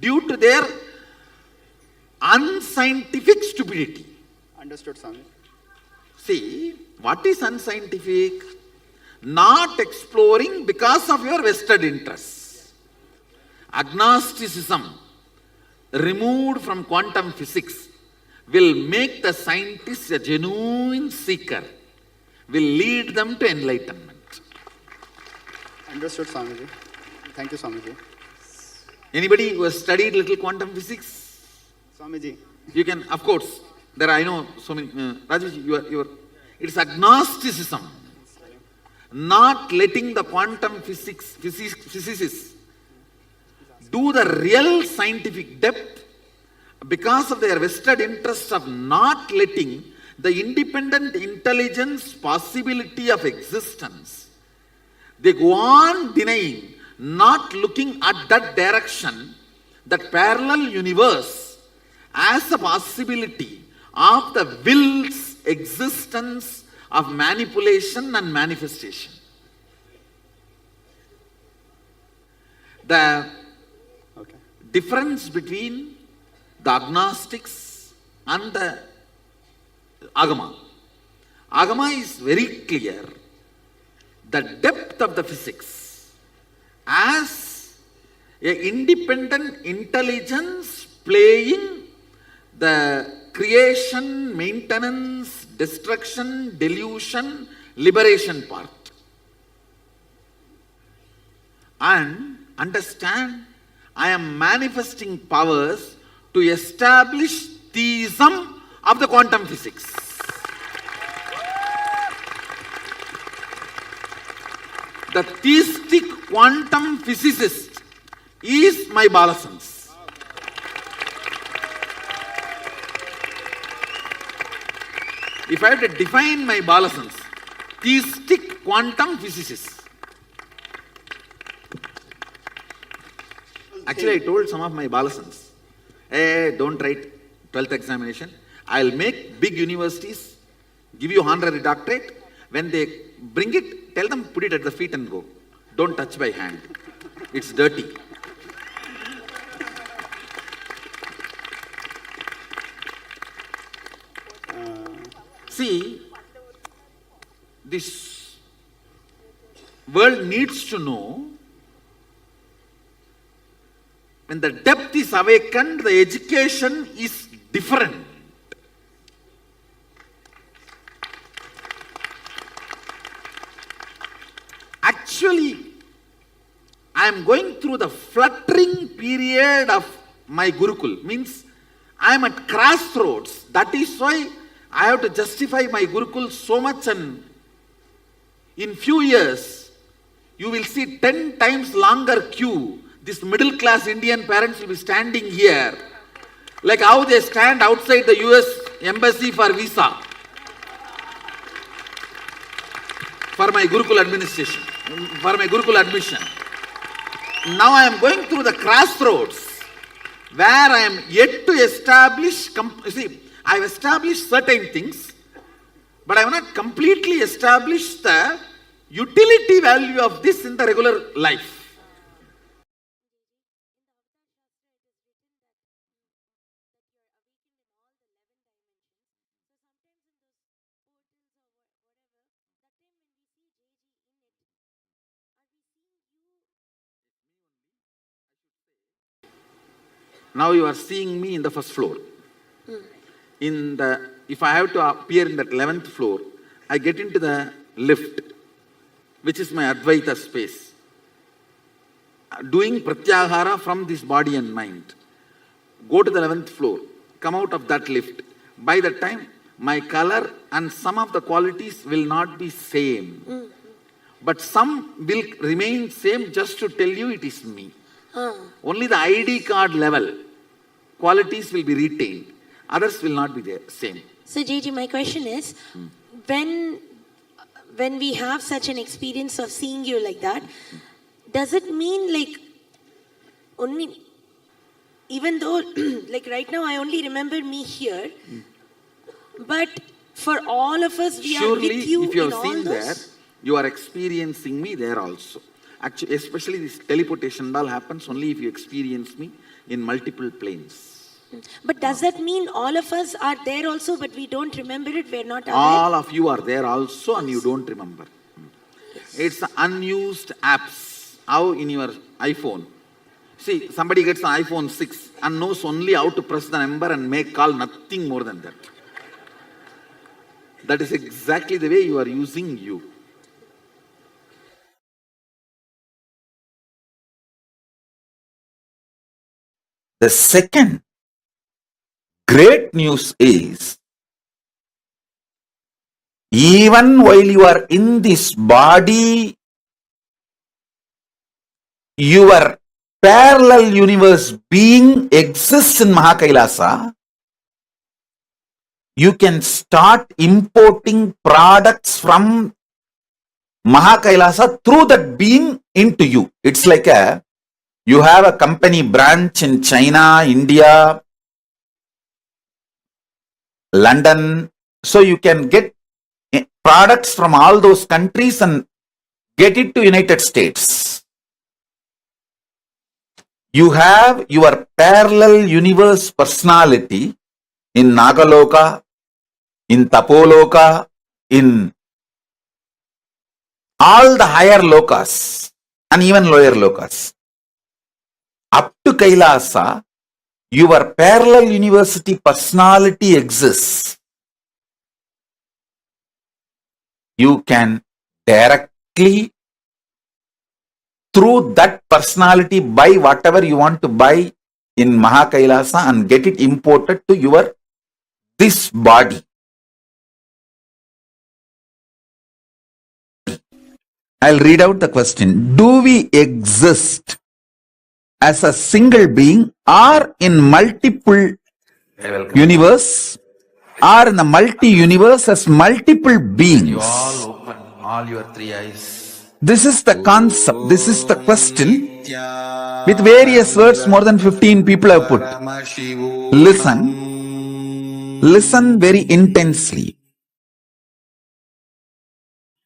due to their unscientific stupidity. Understood, Swami. See, what is unscientific? Not exploring because of your vested interests. Agnosticism, removed from quantum physics, will make the scientists a genuine seeker, will lead them to enlightenment. Understood, Swamiji. Thank you, Swamiji. Anybody who has studied little quantum physics? Swamiji. You can, of course, there I know so many, Rajesh, it's agnosticism. Not letting the quantum physicists do the real scientific depth because of their vested interest of not letting the independent intelligence possibility of existence. They go on denying, not looking at that direction, that parallel universe as a possibility of the will's existence of manipulation and manifestation. The difference between the agnostics and the Agama. Agama is very clear. The depth of the physics as an independent intelligence playing the creation, maintenance, destruction, delusion, liberation part. And understand, I am manifesting powers to establish theism of the quantum physics. The theistic quantum physicist is my Balasans. If I have to define my Balasans, theistic quantum physicist. Actually, I told some of my Balasans, hey, don't write 12th examination. I'll make big universities, give you honorary doctorate. When they bring it, tell them, put it at the feet and go. Don't touch by hand. It's dirty. See, this world needs to know when the depth is awakened, the education is different. Actually, I am going through the fluttering period of my Gurukul. Means I am at crossroads. That is why I have to justify my Gurukul so much, and in few years, you will see 10 times longer queue. This middle class Indian parents will be standing here, like how they stand outside the US embassy for visa, for my Gurukul administration, for my Gurukul admission. Now I am going through the crossroads where I am yet to establish, see, I have established certain things, but I have not completely established the utility value of this in the regular life. Now you are seeing me in the first floor. If I have to appear in that 11th floor, I get into the lift, which is my Advaita space, doing pratyahara from this body and mind. Go to the 11th floor, come out of that lift. By the time, my color and some of the qualities will not be same. But some will remain same, just to tell you it is me. Only the ID card level qualities will be retained. Others will not be the same. So JJ, my question is, when we have such an experience of seeing you like that, does it mean like only, even though like right now I only remember me here, but for all of us we are with you if you in have all seen those? there, you are experiencing me there also. Actually, especially this teleportation all happens only if you experience me in multiple planes. But does that mean all of us are there also, but we don't remember it, we're not aware? All of you are there also and you don't remember. It's unused apps. How in your iPhone? See, somebody gets an iPhone 6 and knows only how to press the number and make call, nothing more than that. That is exactly the way you are using you. The second great news is, even while you are in this body, your parallel universe being exists in KAILASA. You can start importing products from KAILASA through that being into you. It's like you have a company branch in China, India, London. So you can get products from all those countries and get it to United States. You have your parallel universe personality in Nagaloka, in Tapoloka, in all the higher lokas and even lower lokas. Up to KAILASA, your parallel university personality exists. You can directly, through that personality, buy whatever you want to buy in KAILASA and get it imported to this body. I'll read out the question. Do we exist as a single being or in multiple universe, or in the multi-universe as multiple beings? You all open all your three eyes. This is the concept, this is the question. With various words, more than 15 people have put. Listen very intensely.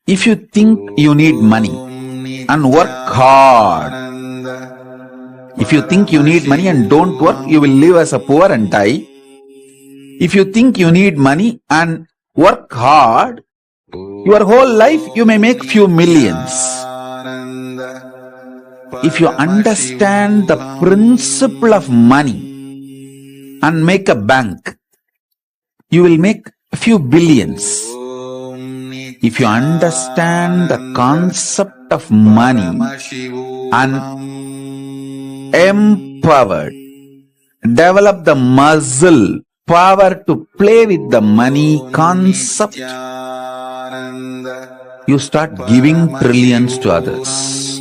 If you think you need money and work hard, if you think you need money and don't work, you will live as a poor and die. If you think you need money and work hard, your whole life you may make few millions. If you understand the principle of money and make a bank, you will make a few billions. If you understand the concept of money and empowered, develop the muscle power to play with the money concept, you start giving trillions to others.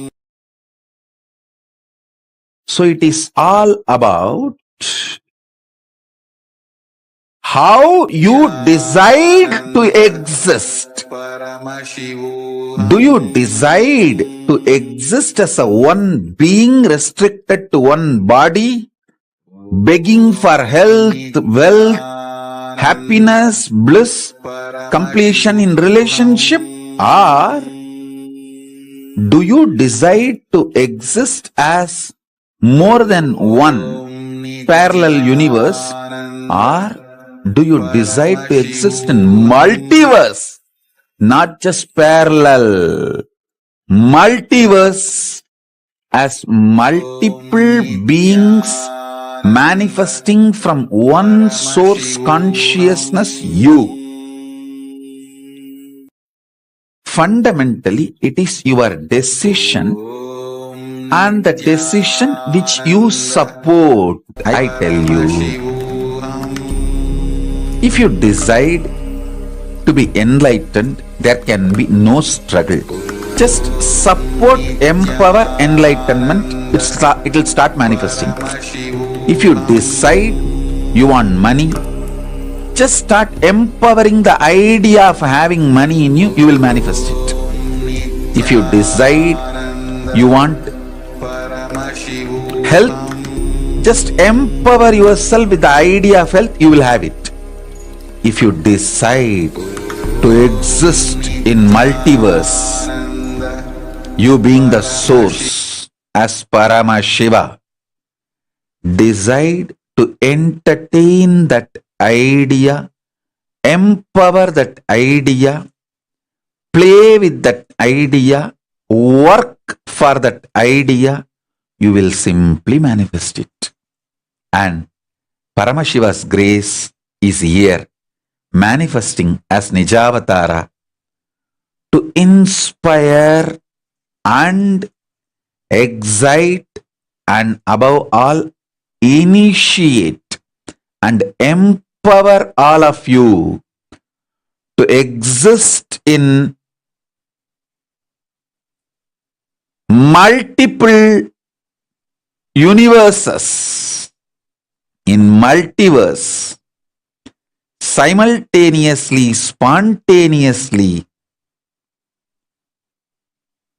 So it is all about how you decide to exist. Do you decide to exist as a one being restricted to one body, begging for health, wealth, happiness, bliss, completion in relationship? Or do you decide to exist as more than one parallel universe? Or do you decide to exist in multiverse, not just parallel, multiverse, as multiple beings manifesting from one source consciousness, you? Fundamentally, it is your decision and the decision which you support. I tell you, if you decide to be enlightened, there can be no struggle. Just support, empower enlightenment, it will start manifesting. If you decide you want money, just start empowering the idea of having money in you, you will manifest it. If you decide you want health, just empower yourself with the idea of health, you will have it. If you decide to exist in multiverse, you being the source as Paramashiva, decide to entertain that idea, empower that idea, play with that idea, work for that idea, you will simply manifest it. And Paramashiva's grace is here, manifesting as Nijavatara to inspire and excite and above all initiate and empower all of you to exist in multiple universes, in multiverse, simultaneously, spontaneously,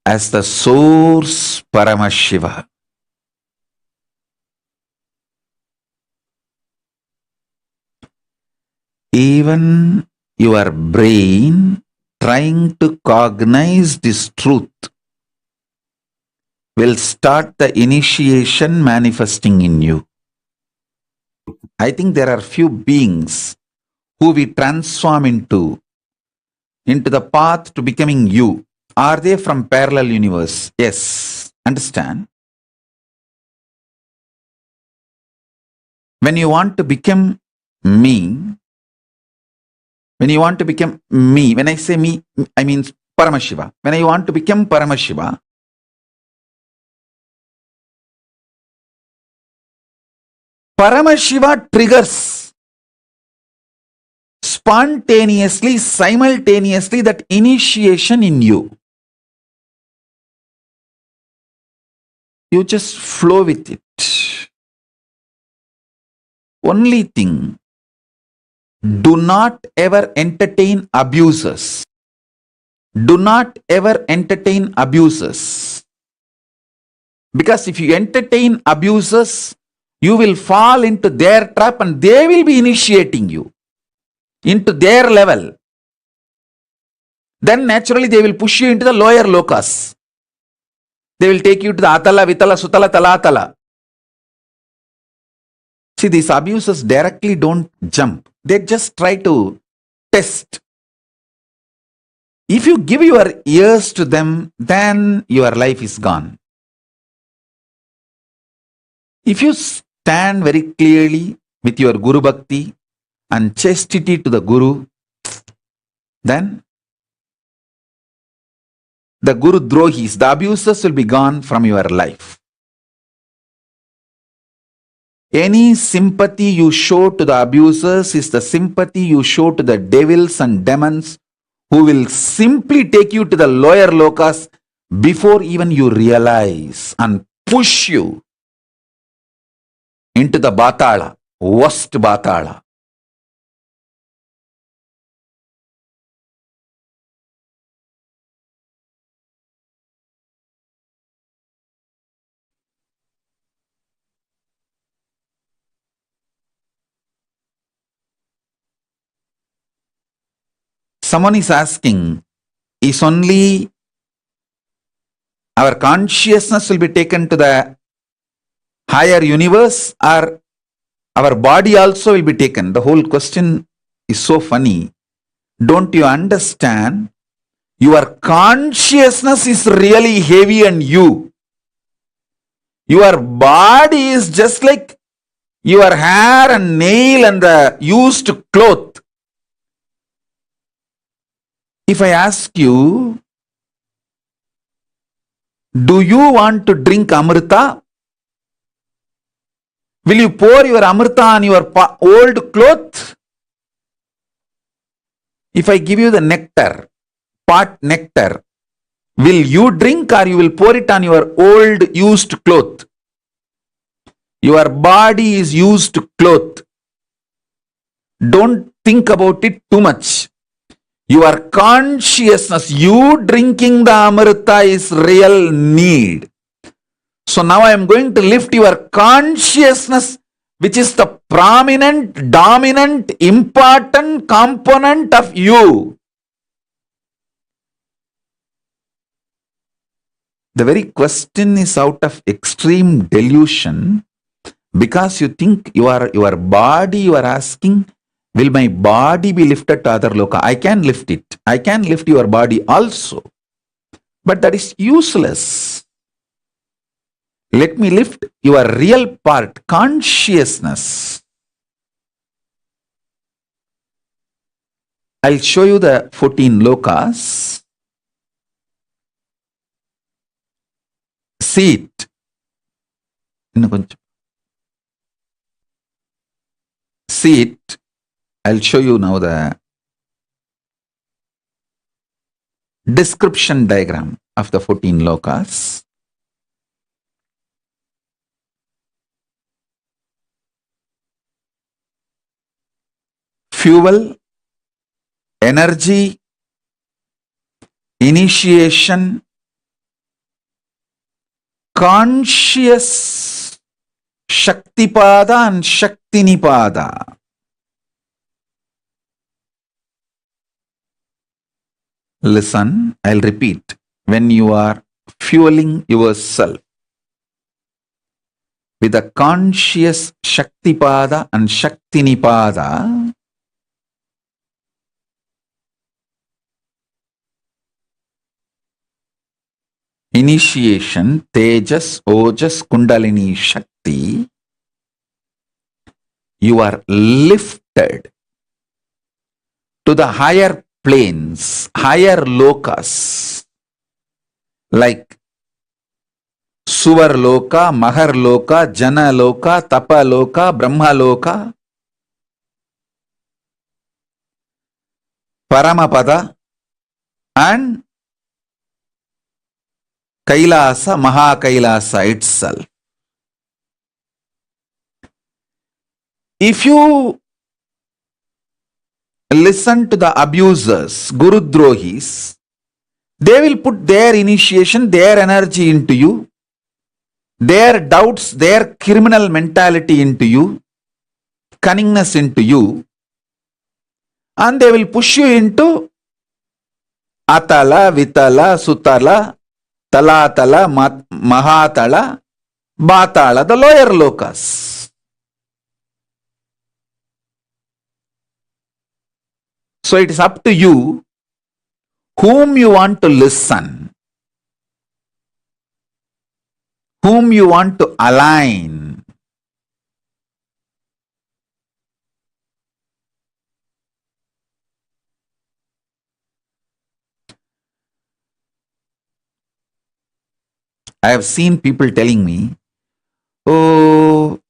as the source Paramashiva. Even your brain trying to cognize this truth will start the initiation manifesting in you. I think there are few beings who we transform into the path to becoming you. Are they from parallel universe? Yes. Understand? When you want to become me, when I say me, I mean Paramashiva. When I want to become Paramashiva, Paramashiva triggers spontaneously, simultaneously that initiation in you. You just flow with it. Only thing, do not ever entertain abusers. Do not ever entertain abusers. Because if you entertain abusers, you will fall into their trap and they will be initiating you into their level. Then naturally they will push you into the lower lokas. They will take you to the Atala, Vitala, Sutala, Talatala. See, these abusers directly don't jump. They just try to test If you give your ears to them, then your life is gone. If you stand very clearly with your Guru Bhakti and chastity to the Guru, then the Guru Drohis, the abusers will be gone from your life. Any sympathy you show to the abusers is the sympathy you show to the devils and demons who will simply take you to the lower lokas before even you realize and push you into the Batala, worst Batala. Someone is asking, is only our consciousness will be taken to the higher universe or our body also will be taken? The whole question is so funny. Don't you understand? Your consciousness is really heavy on you. Your body is just like your hair and nail and the used cloth. If I ask you, do you want to drink Amrita? Will you pour your Amrita on your old cloth? If I give you the nectar, pot nectar, will you drink or you will pour it on your old used cloth? Your body is used cloth. Don't think about it too much. Your consciousness, you drinking the Amrita is real need. So now I am going to lift your consciousness, which is the prominent, dominant, important component of you. The very question is out of extreme delusion, because you think your body, you are asking, will my body be lifted to other loka? I can lift it. I can lift your body also. But that is useless. Let me lift your real part, consciousness. I'll show you the 14 lokas. See it. See it. I'll show you now the description diagram of the 14 lokas. Fuel, energy, initiation, conscious Shaktipada and Shaktinipada. Listen, I'll repeat. When you are fueling yourself with a conscious Shaktipada and Shaktinipada, initiation, Tejas, Ojas, Kundalini, Shakti, you are lifted to the higher planes, higher lokas, like Suvar Loka, Mahar Loka, Jana Loka, Tapa Loka, Brahma Loka, Paramapada, and Kailasa, Maha Kailasa itself. If you listen to the abusers, Guru Drohis, they will put their initiation, their energy into you, their doubts, their criminal mentality into you, cunningness into you, and they will push you into Atala, Vitala, Sutala, Talatala, Mahatala, Batala, the lower lokas. So it is up to you whom you want to listen, whom you want to align. I have seen people telling me, oh,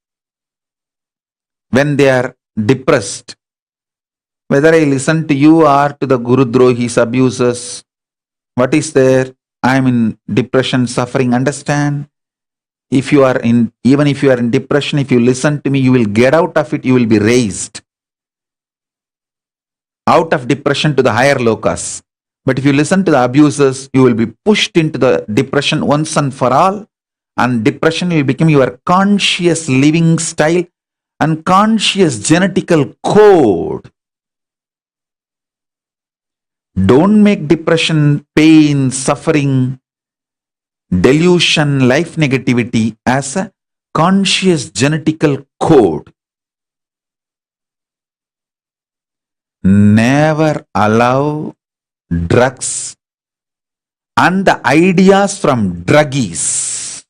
when they are depressed, whether I listen to you or to the Guru Drohis, abusers, what is there? I am in depression, suffering. Understand? If you are in, even if you are in depression, if you listen to me, you will get out of it, you will be raised out of depression to the higher lokas. But if you listen to the abusers, you will be pushed into the depression once and for all, and depression will become your conscious living style and conscious genetical code. Don't make depression, pain, suffering, delusion, life negativity as a conscious genetical code. Never allow drugs and the ideas from druggies,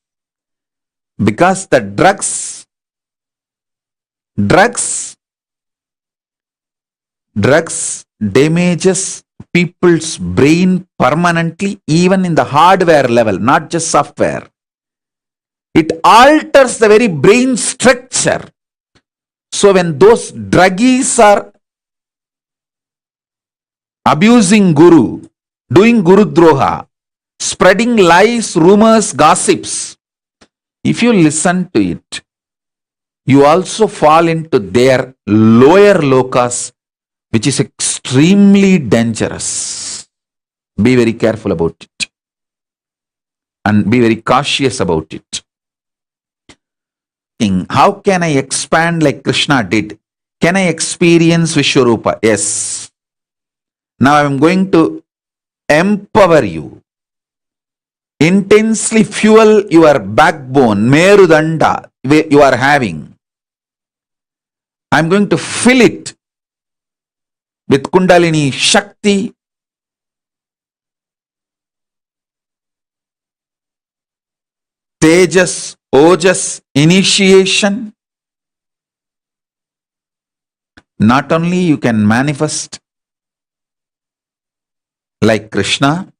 because the drugs damages people's brain permanently, even in the hardware level, not just software. It alters the very brain structure. So when those druggies are abusing Guru, doing Guru Droha, spreading lies, rumors, gossips, if you listen to it, you also fall into their lower lokas, which is extremely dangerous. Be very careful about it and be very cautious about it. How can I expand like Krishna did? Can I experience Vishwarupa? Yes. Now I am going to empower you. Intensely fuel your backbone, Merudanda, you are having. I am going to fill it with Kundalini Shakti, Tejas, Ojas, initiation. Not only you can manifest like Krishna,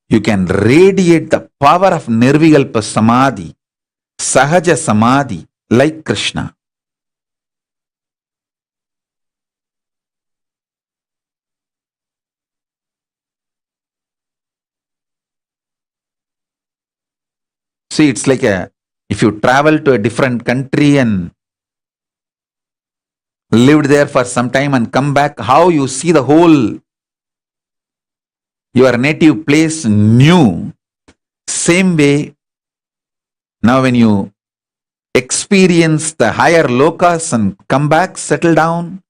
you can radiate the power of Nirvikalpa Samadhi, Sahaja Samadhi like Krishna. See, it's like if you travel to a different country and lived there for some time and come back, how you see the whole, your native place new. Same way, now when you experience the higher lokas and come back, settle down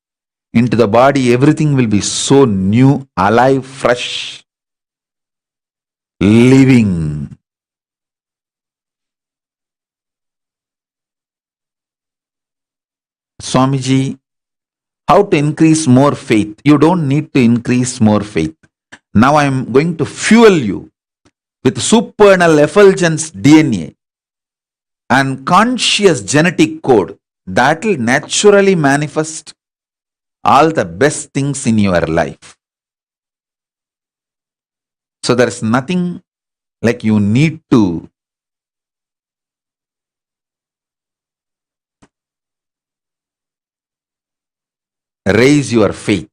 into the body, everything will be so new, alive, fresh, living. Swamiji, how to increase more faith? You don't need to increase more faith. Now I am going to fuel you with supernal effulgence DNA and conscious genetic code that will naturally manifest all the best things in your life. So there is nothing like you need to raise your faith.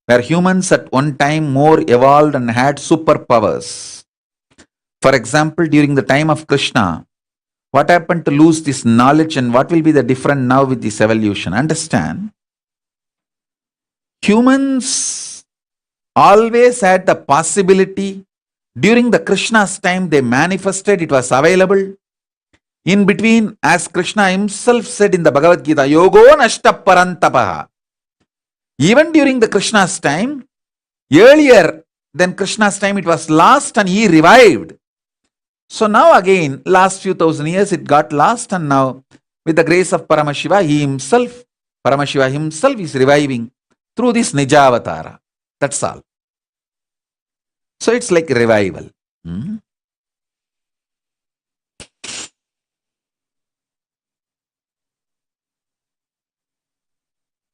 Were humans at one time more evolved and had superpowers? For example, during the time of Krishna, what happened to lose this knowledge and what will be the difference now with this evolution? Understand? Humans always had the possibility. During the Krishna's time, they manifested, it was available. In between, as Krishna himself said in the Bhagavad Gita, Yogo Nashta Parantapaha. Even during the Krishna's time, earlier than Krishna's time, it was lost and he revived. So now again, last few thousand years, it got lost and now With the grace of Paramashiva, Paramashiva himself is reviving through this Nijavatara. That's all. So it's like revival.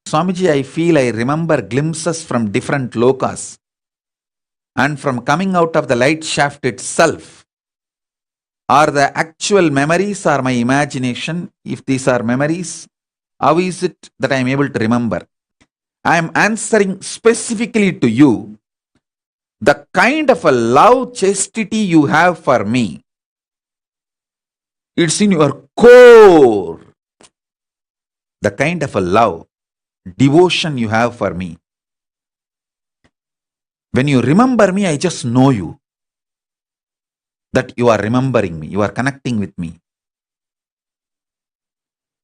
Swamiji, I feel I remember glimpses from different lokas and from coming out of the light shaft itself. Are the actual memories or my imagination? If these are memories, how is it that I am able to remember? I am answering specifically to you. The kind of a love, chastity you have for me, it's in your core. The kind of a love, devotion you have for me. When you remember me, I just know you. That you are remembering me, you are connecting with me.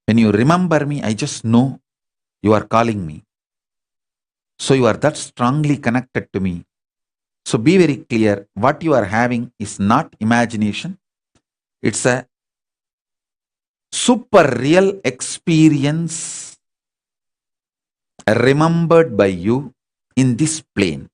When you remember me, I just know you are calling me. So you are that strongly connected to me. So be very clear, what you are having is not imagination. It's a super real experience remembered by you in this plane.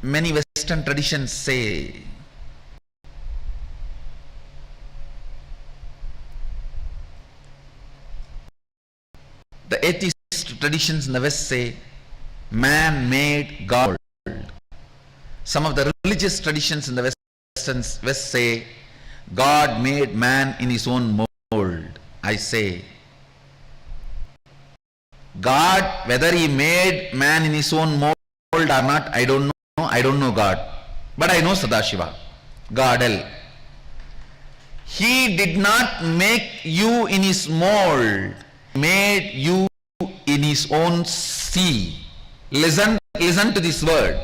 Many Western traditions say the atheist traditions in the West say man made God. Some of the religious traditions in the West say God made man in his own mold. I say God, whether he made man in his own mold or not, I don't know. I don't know God, but I know Sadashiva, Godel. He did not make you in his mold, made you in his own sea. Listen to this word.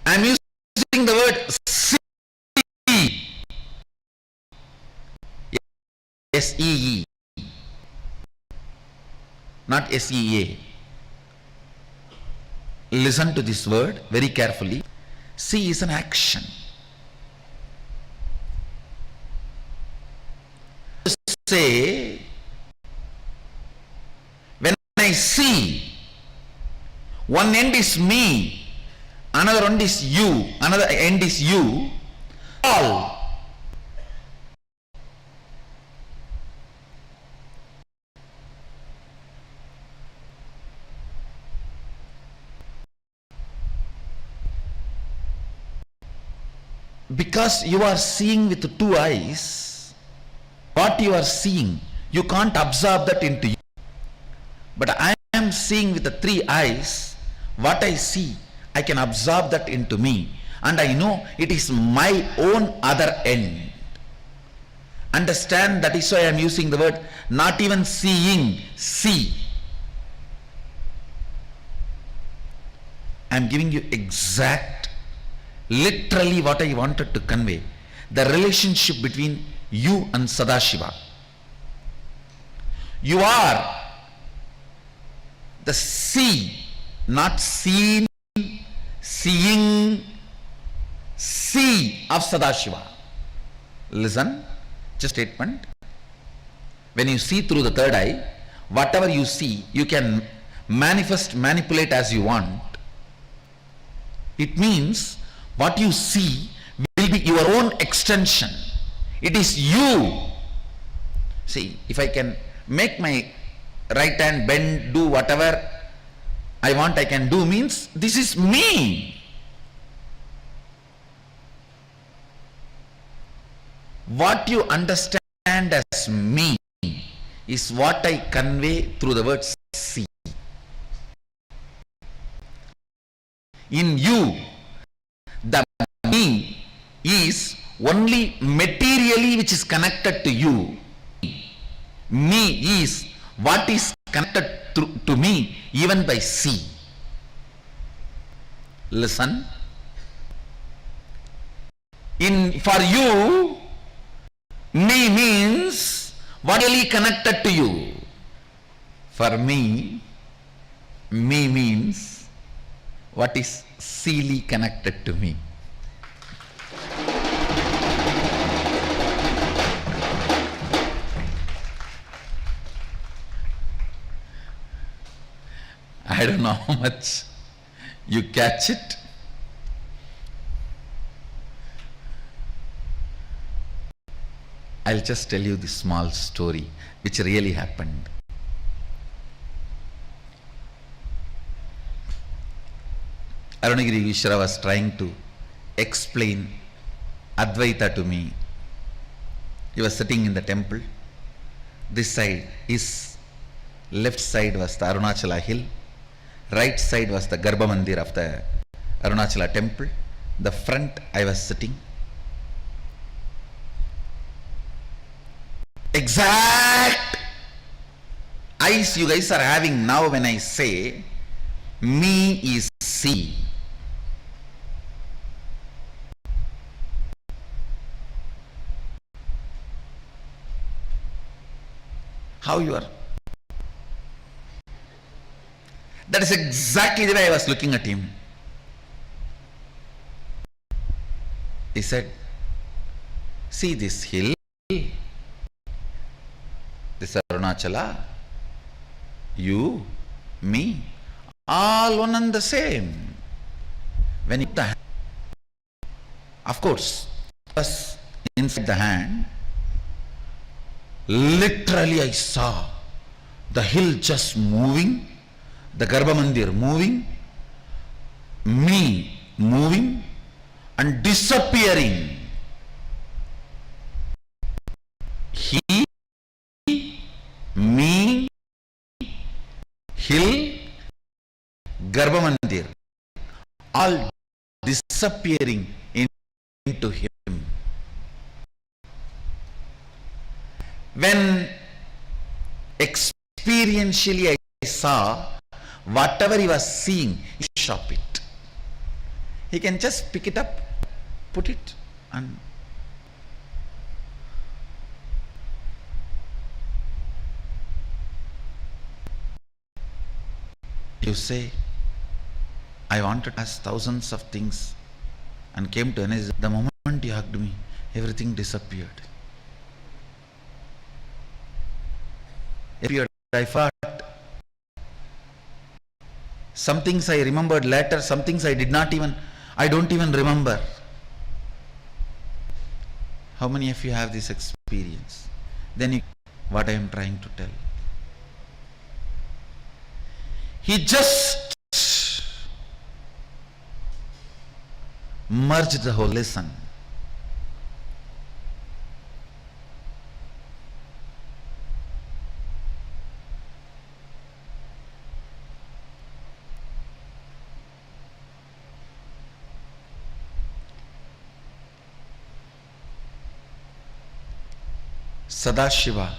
I am using the word sea. S-E-E, not S-E-A. Listen to this word very carefully. See is an action. Say, when I see, one end is me, another end is you, another end is you, all. Because you are seeing with 2 eyes, what you are seeing, you can't absorb that into you. But I am seeing with the 3 eyes, what I see, I can absorb that into me. And I know it is my own other end. Understand, that is why I am using the word, not even seeing, see. I am giving you exact, literally what I wanted to convey. The relationship between you and Sadashiva. You are the see, not seen, seeing, see of Sadashiva. Listen, just statement. When you see through the 3rd eye, whatever you see, you can manifest, manipulate as you want. It means what you see will be your own extension. It is you. See, if I can make my right hand bend, do whatever I want I can do, means this is me. What you understand as me is what I convey through the word see. In you, the me is only materially which is connected to you. Me is what is connected to me even by see. Listen. For you, me means what really connected to you. For me means what is seely connected to me. I don't know how much you catch it. I'll just tell you this small story which really happened. Arunagiri Vishra was trying to explain Advaita to me. He was sitting in the temple. This side, his left side was the Arunachala hill. Right side was the Garbha Mandir of the Arunachala temple. The front I was sitting. Exact eyes you guys are having now when I say me is see. How you are? That is exactly the way I was looking at him. He said, see this hill, this Arunachala, you, me, all one and the same. When you put the hand, of course, us inside the hand, literally I saw the hill just moving, the Garbha Mandir moving, me moving and disappearing. He, me, hill, Garbha Mandir, all disappearing into him. When experientially I saw whatever he was seeing, he shop it. He can just pick it up, put it, and you say, I wanted to ask thousands of things and came to an, the moment you hugged me, everything disappeared. I thought some things I remembered later, some things I don't even remember. How many of you have this experience? Then you, what I am trying to tell. He just merged the whole lesson. Sadashiva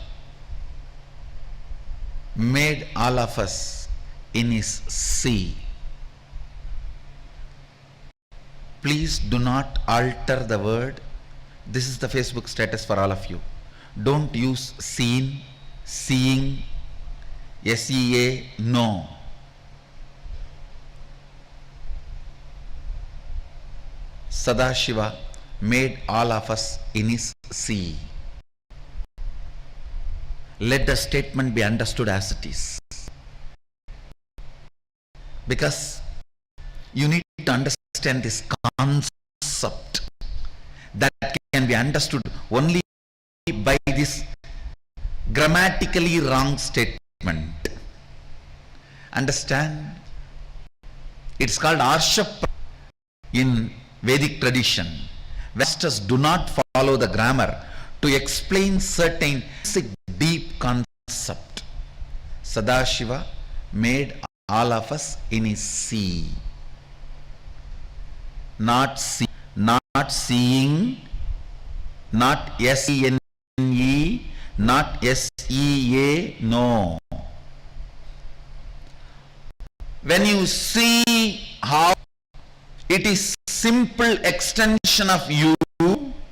made all of us in his sea. Please do not alter the word. This is the Facebook status for all of you. Don't use seen, seeing, SEA, no. Sadashiva made all of us in his sea. Let the statement be understood as it is. Because you need to understand understand this concept that can be understood only by this grammatically wrong statement. Understand? It's called Arsha in Vedic tradition. Masters do not follow the grammar to explain certain deep concept. Sadashiva made all of us in his sea. Not seeing, not S-E-N-E, not S-E-A, no. When you see how it is simple extension of you,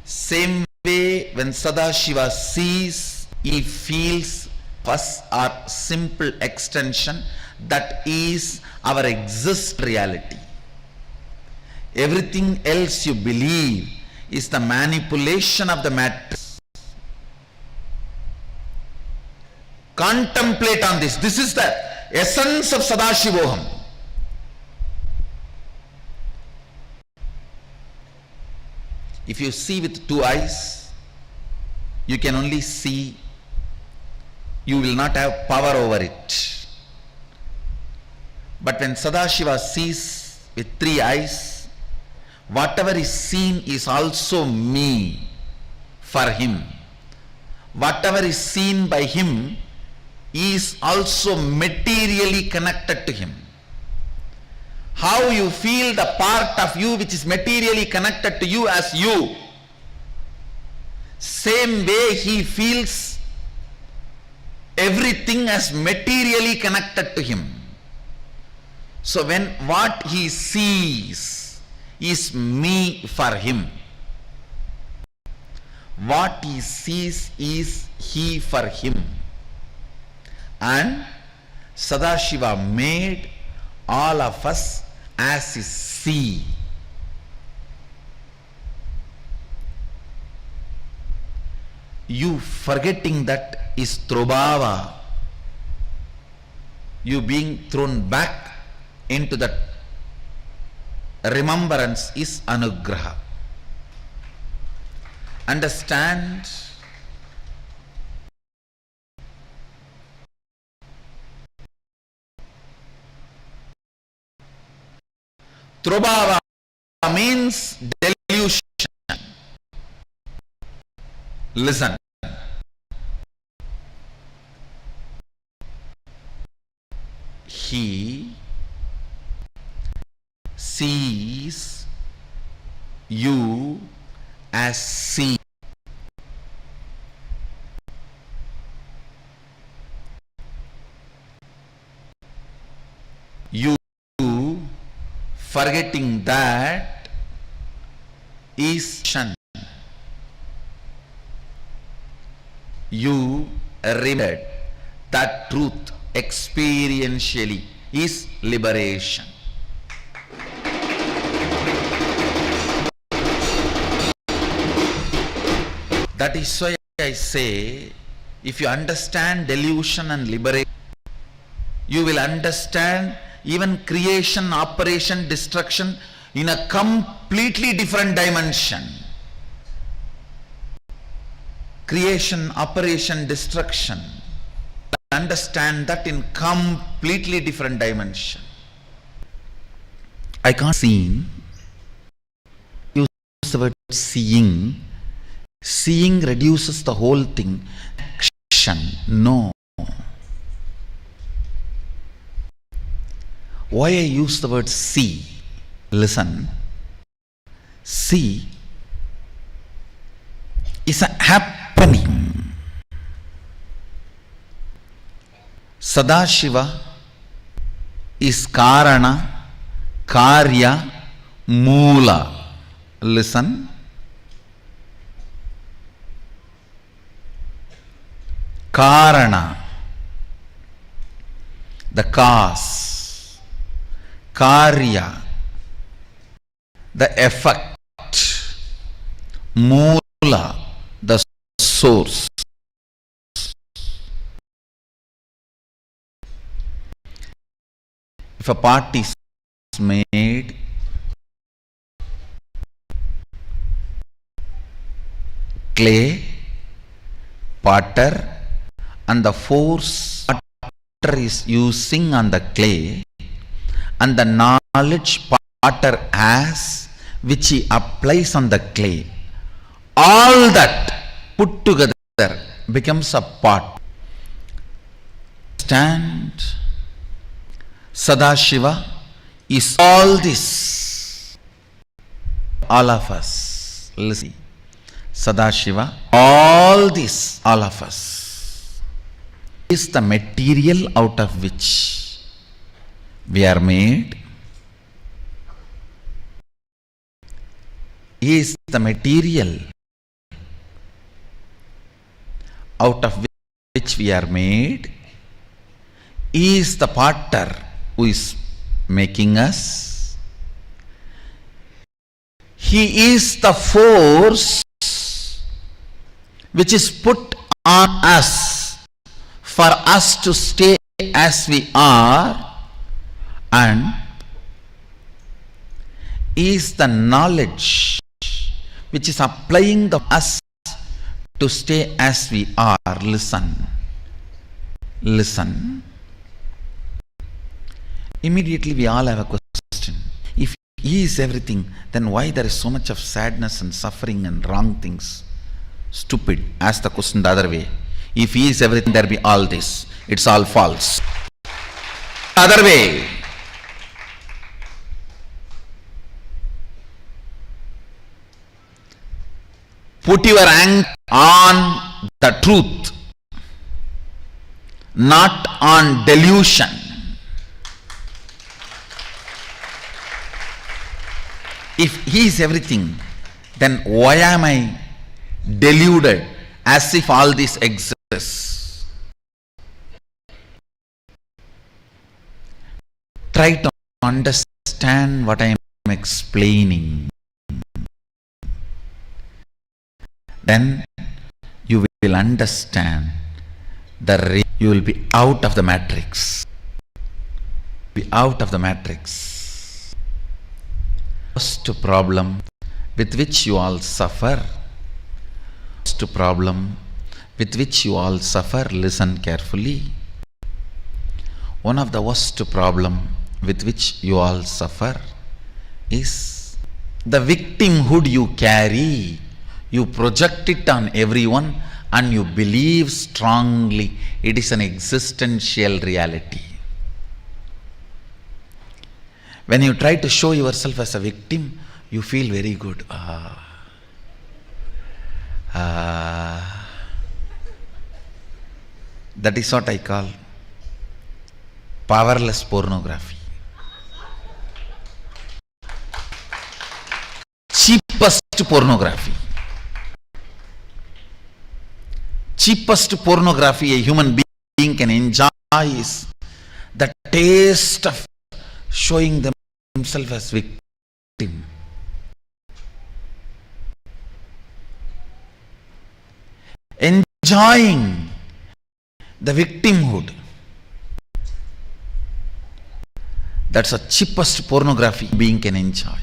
same way when Sadashiva sees, he feels us are simple extension, that is our exist reality. Everything else you believe is the manipulation of the matrix. Contemplate on this. This is the essence of Sadashivoham. If you see with two eyes, you can only see, you will not have power over it. But when Sadashiva sees with three eyes, whatever is seen is also me for him. Whatever is seen by him is also materially connected to him. How you feel the part of you which is materially connected to you as you, same way he feels everything as materially connected to him. So when what he sees is me for him, what he sees is he for him. And Sadashiva made all of us as his sea. You forgetting that is Trobhava. You being thrown back into that remembrance is Anugraha. Understand? Trobhava means delusion. Listen. He sees you as seen. You forgetting that is shan. You remembered that truth experientially is liberation. That is why I say, if you understand delusion and liberation, you will understand even creation, operation, destruction in a completely different dimension. Creation, operation, destruction. Understand that in completely different dimension. I can't see. Use the word seeing. Seeing reduces the whole thing. Action. No. Why I use the word see? Listen. See is a happening. Sadashiva is Karana, Karya, Moola. Listen. Karana, the cause. Karya, the effect. Moola, the source. If a part is made, clay, potter, and the force potter is using on the clay, and the knowledge potter has, which he applies on the clay, all that put together becomes a pot. Stand. Sadashiva is all this. All of us. Listen. Sadashiva, all this, all of us, is the material out of which we are made. He is the material out of which we are made. He is the potter who is making us. He is the force which is put on us for us to stay as we are, and is the knowledge which is applying us to stay as we are. Listen. Listen. Immediately we all have a question. If he is everything, then why there is so much of sadness and suffering and wrong things? Stupid. Ask the question the other way. If he is everything, there be all this. It's all false. Other way. Put your anchor on the truth, not on delusion. If he is everything, then why am I deluded as if all this exists? Try to understand what I am explaining. Then you will understand you will be out of the matrix. Be out of the matrix. First problem with which you all suffer. First problem with which you all suffer. Listen carefully. One of the worst problem with which you all suffer is the victimhood you carry. You project it on everyone and you believe strongly it is an existential reality. When you try to show yourself as a victim, you feel very good. That is what I call powerless pornography. Cheapest pornography. Cheapest pornography a human being can enjoy is the taste of showing themselves as victim. Enjoying the victimhood. That's the cheapest pornography being can enjoy.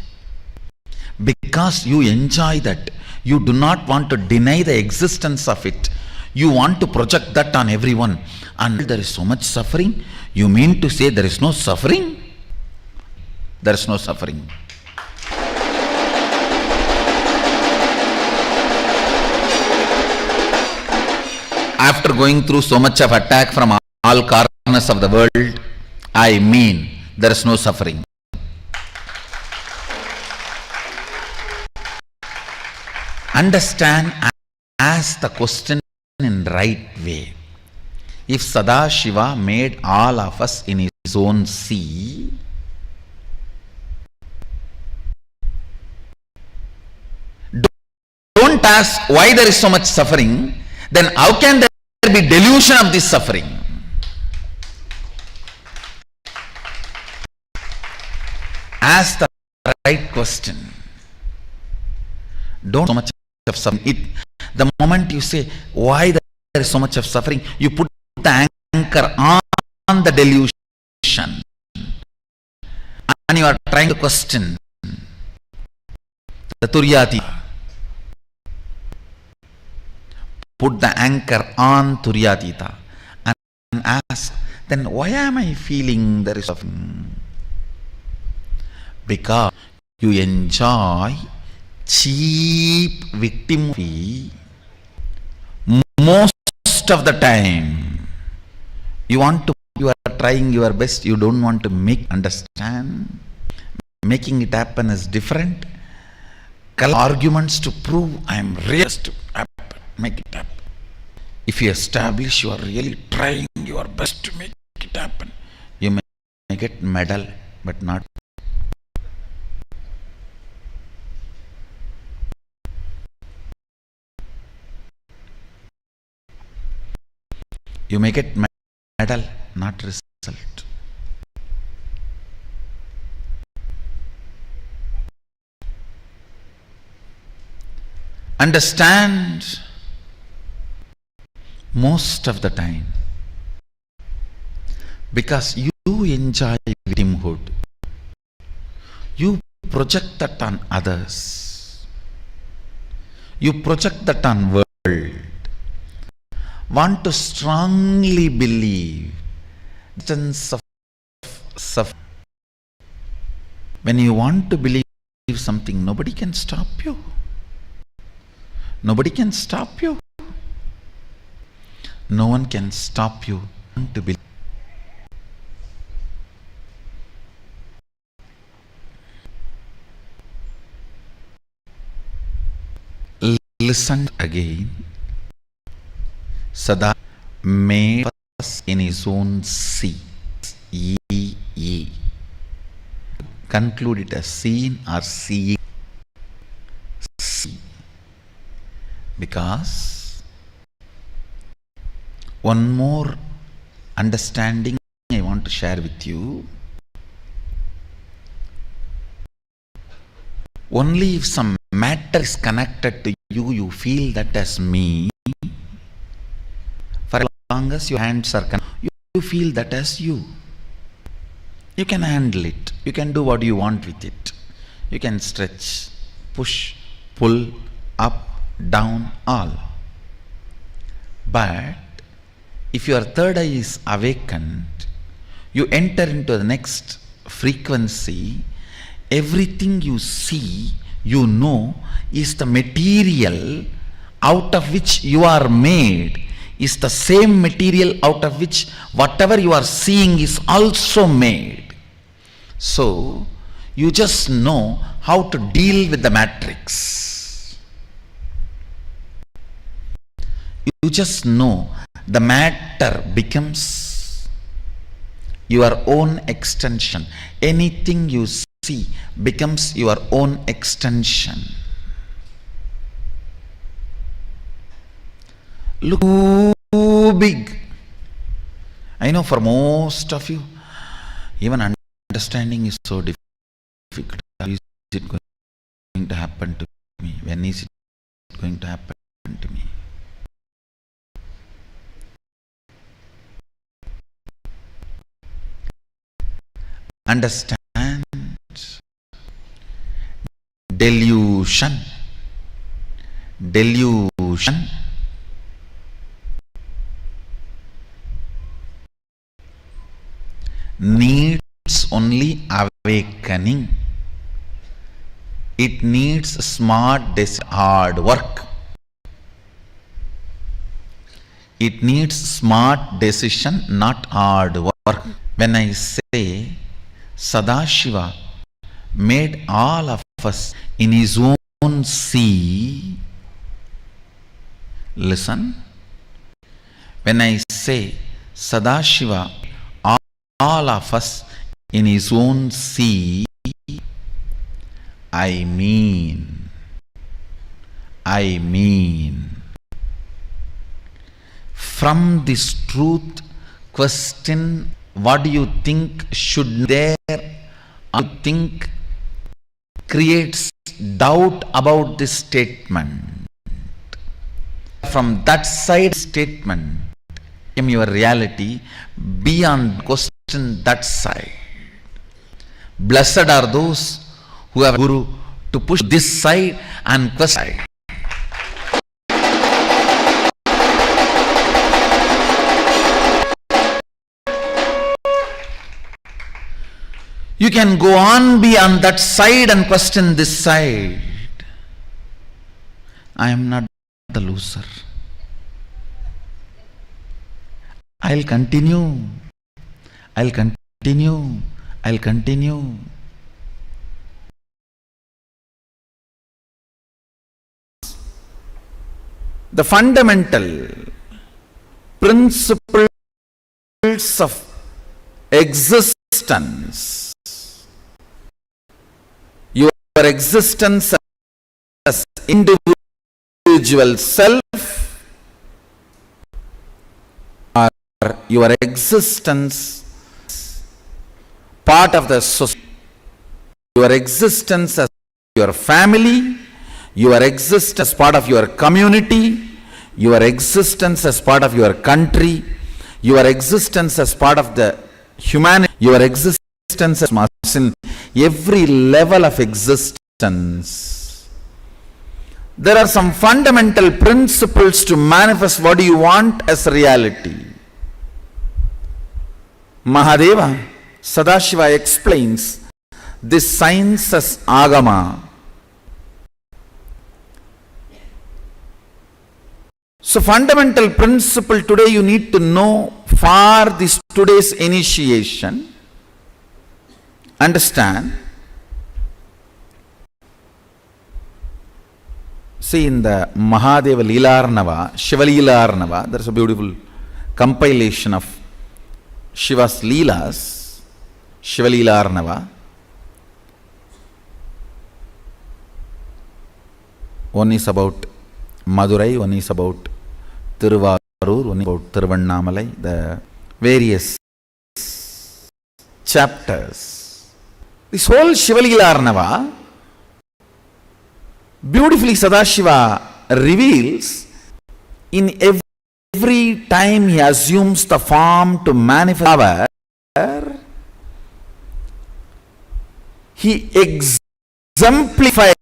Because you enjoy that, you do not want to deny the existence of it. You want to project that on everyone. And there is so much suffering. You mean to say there is no suffering? There is no suffering. After going through so much of attack from all corners of the world, I mean there is no suffering. Understand, ask the question in right way. If Sadashiva made all of us in his own sea, don't ask why there is so much suffering, then how can there be delusion of this suffering? Ask the right question. Don't so much of suffering. The moment you say why there is so much of suffering, you put the anchor on the delusion, and you are trying to question the Turyati. put the anchor on Turyatita and ask, then why am I feeling there is suffering? Because you enjoy cheap victim fee most of the time. You are trying your best, you don't want to understand. Making it happen is different. Arguments to prove I am real to happen, make it happen. If you establish you are really trying your best to make it happen, you may get medal, but not. You may get medal, not result. Understand, most of the time, because you enjoy victimhood, you project that on others, you project that on world, want to strongly believe the sense of suffering. When you want to believe something, nobody can stop you. Nobody can stop you. No one can stop you to believe. Listen again. Sada made us in his own sea. Ye. Conclude it as seen or seeing. Because one more understanding I want to share with you. Only if some matter is connected to you, you feel that as me. For as long as your hands are connected, you feel that as you. You can handle it. You can do what you want with it. You can stretch, push, pull, up, down, all. But if your third eye is awakened, you enter into the next frequency. Everything you see, you know, is the material out of which you are made, is the same material out of which whatever you are seeing is also made. So you just know how to deal with the matrix. You just know the matter becomes your own extension. Anything you see becomes your own extension. Look too big. I know for most of you, even understanding is so difficult. How is it going to happen to me? When is it going to happen to me? Understand, delusion needs only awakening. It needs smart hard work. It needs smart decision, not hard work. When I say Sadashiva made all of us in his own sea, listen. When I say Sadashiva all of us in his own sea, I mean from this truth question, what do you think should there, or you think creates doubt about this statement? From that side statement came your reality, beyond question that side. Blessed are those who have Guru to push this side and question. You can go on beyond that side and question this side. I am not the loser. I'll continue. I'll continue. I'll continue. The fundamental principles of existence, your existence as individual self, or your existence part of the society, your existence as your family, your existence as part of your community, your existence as part of your country, your existence as part of the humanity, your existence as in every level of existence. There are some fundamental principles to manifest what you want as reality. Mahadeva, Sadashiva explains this science as Agama. So fundamental principle today you need to know for this today's initiation. Understand. See, in the Mahadeva Leelarnava, Shiva Leelarnava, there is a beautiful compilation of Shiva's Leelas, Shiva Leelarnava. One is about Madurai, one is about Tiruvarur, one is about Tiruvannamalai, the various chapters. This whole Shiva Leelarnava, beautifully Sadashiva reveals, in every time he assumes the form to manifest power, he exemplifies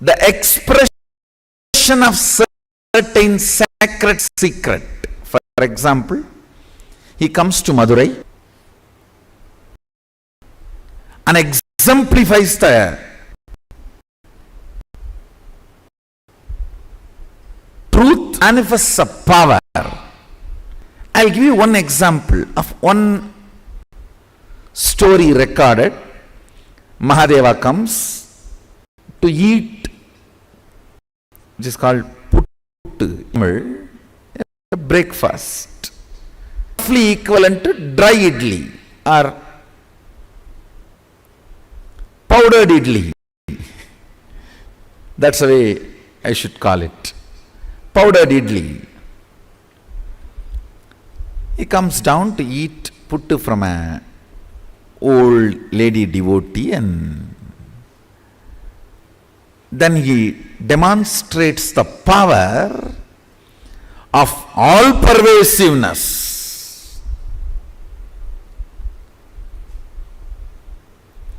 the expression of certain sacred secret. For example, he comes to Madurai and exemplifies the truth, manifests a power. I'll give you one example of one story recorded. Mahadeva comes to eat, which is called puttu, a breakfast, roughly equivalent to dry idli or powdered idli. That's the way I should call it. Powdered idli. He comes down to eat puttu from a old lady devotee, and then he demonstrates the power of all pervasiveness,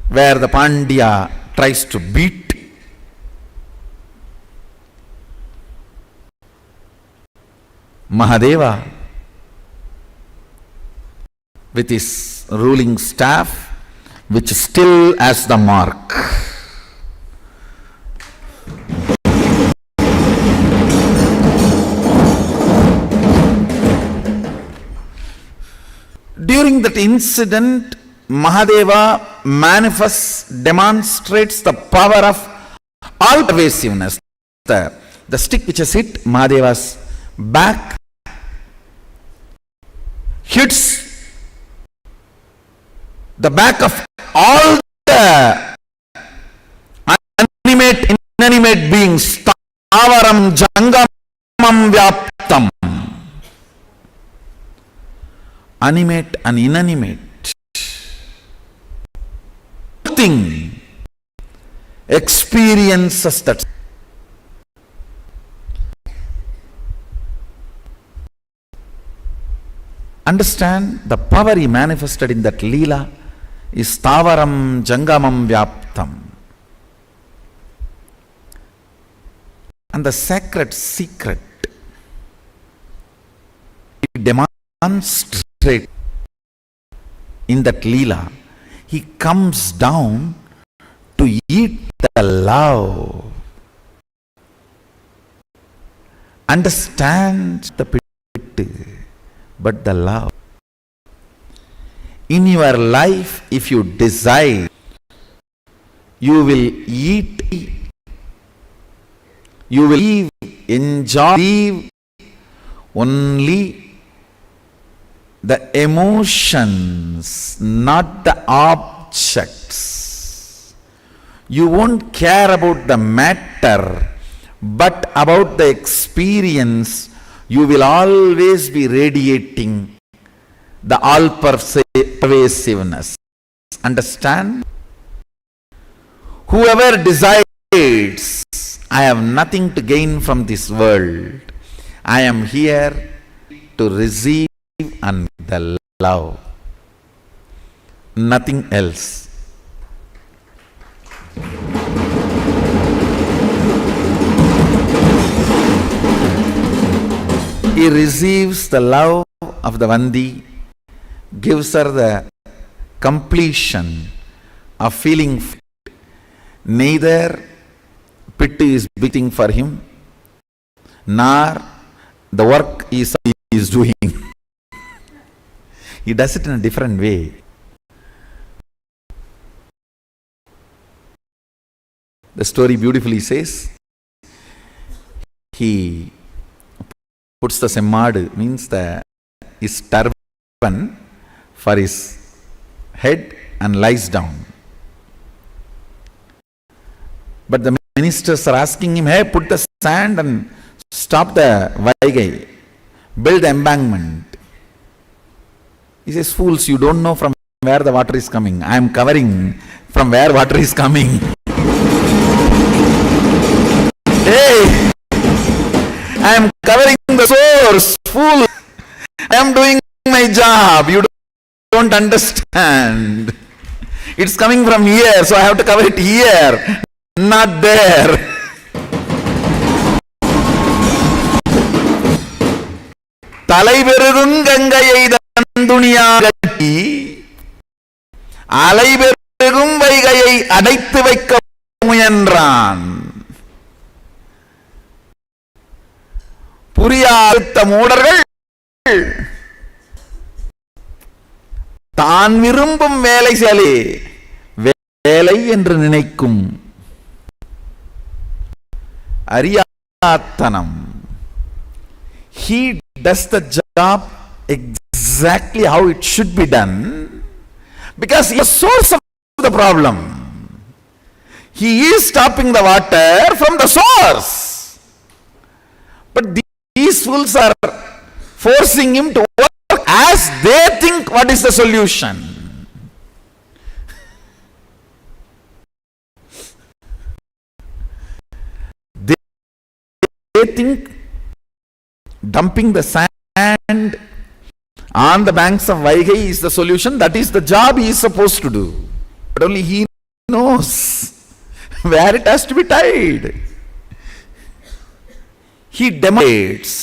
where the Pandya tries to beat. Mahadeva, with his ruling staff, which still has the mark. During that incident, Mahadeva manifests, demonstrates the power of all pervasiveness. The stick which has hit Mahadeva's back hits the back of all the animate, inanimate beings. Tavaram jangamam vyaptam. Animate and inanimate. Nothing experiences that. Understand the power he manifested in that Leela is Tavaram Jangamam Vyaptam. And the sacred secret he demonstrates in that Leela, he comes down to eat the love. Understand the pit, but the love. In your life, if you desire, you will eat, you will enjoy only the emotions, not the objects. You won't care about the matter, but about the experience. You will always be radiating the all-pervasiveness. Understand? Whoever decides, I have nothing to gain from this world, I am here to receive and the love, nothing else. He receives the love of the Vandi, gives her the completion of feeling neither pit is beating for him, nor the work he is doing. He does it in a different way. The story beautifully says, he puts the semmad, means his turban for his head and lies down. But the ministers are asking him, hey, put the sand and stop the Vaigai, build the embankment. He says, fools, you don't know from where the water is coming. I am covering from where water is coming. Hey, I am covering the source, fool. I am doing my job. You don't understand. It's coming from here, so I have to cover it here, not there. Talai berugum Gangayai Danduniya Gatti Alai berugum Vaigayai Adaithu Vaikka Muyandran புரியாத மூடர்கள் தான் விரும்பும் வேலை செய்யலே வேலை என்று நினைக்கும் அறியாத்தனம். He does the job exactly how it should be done because he is the source of the problem. He is stopping the water from the source. But these fools are forcing him to work as they think what is the solution. They think dumping the sand on the banks of Vaigai is the solution. That is the job he is supposed to do. But only he knows where it has to be tied. He demonstrates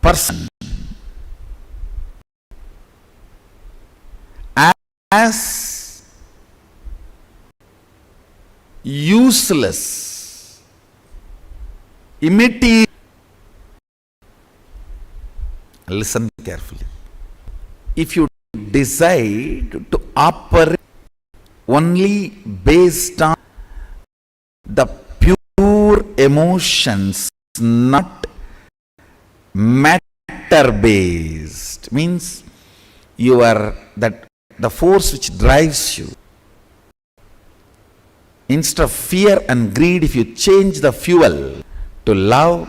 person as useless, immaterial. Listen carefully. If you decide to operate only based on the pure emotions, not matter based, means you are that the force which drives you. Instead of fear and greed, if you change the fuel to love,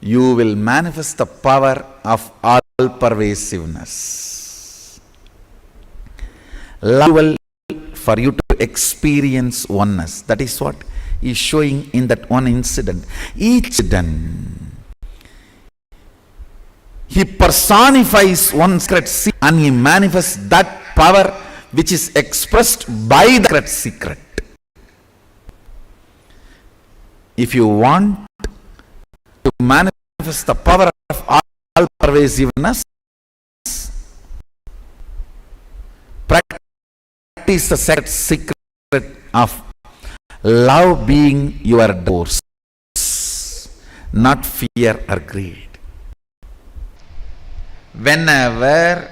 you will manifest the power of all pervasiveness. Love will for you to experience oneness. That is what he is showing in that one incident. Each incident, he personifies one secret secret and he manifests that power which is expressed by the secret. If you want to manifest manifest the power of all pervasiveness. Practice the secret of love being your doors, not fear or greed. Whenever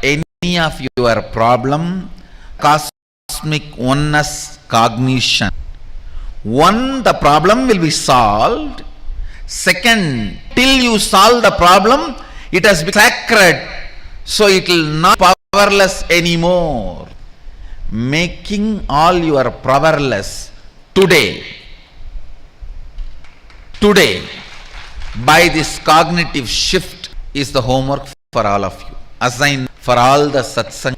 any of your problem, cosmic oneness cognition, one, the problem will be solved. Second, till you solve the problem, it has become sacred, so it will not be powerless anymore. Making all your powerless today, by this cognitive shift is the homework for all of you. Assign for all the satsang.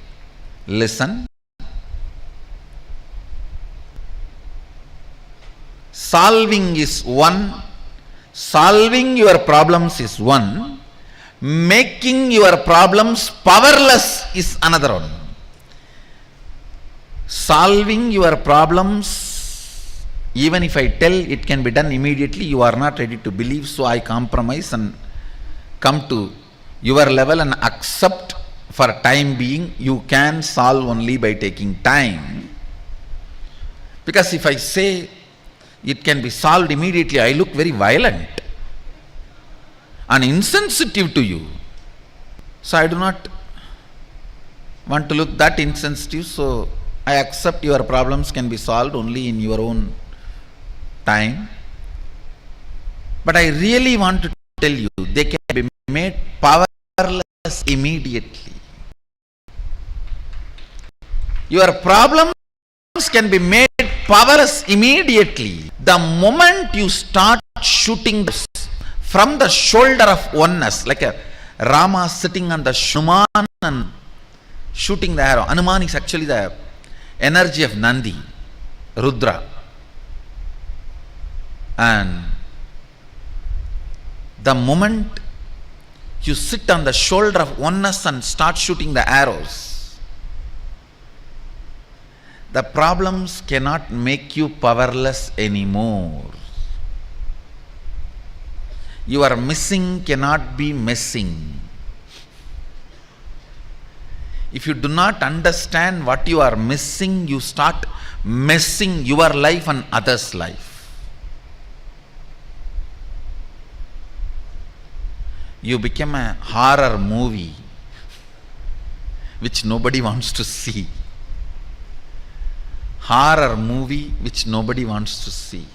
Listen. Solving is one. Solving your problems is one. Making your problems powerless is another one. Solving your problems, even if I tell it can be done immediately, you are not ready to believe, so I compromise and come to your level and accept for time being you can solve only by taking time. Because if I say it can be solved immediately, I look very violent and insensitive to you. So I do not want to look that insensitive, so I accept your problems can be solved only in your own time. But I really want to tell you, they can be made powerless immediately. Your problems can be made powerless immediately. The moment you start shooting from the shoulder of oneness, like a Rama sitting on the Hanuman and shooting the arrow. Hanuman is actually the energy of Nandi, Rudra. And the moment you sit on the shoulder of oneness and start shooting the arrows, the problems cannot make you powerless anymore. Your missing cannot be missing. If you do not understand what you are missing, you start messing your life and others' life. You become a horror movie which nobody wants to see. Horror movie which nobody wants to see.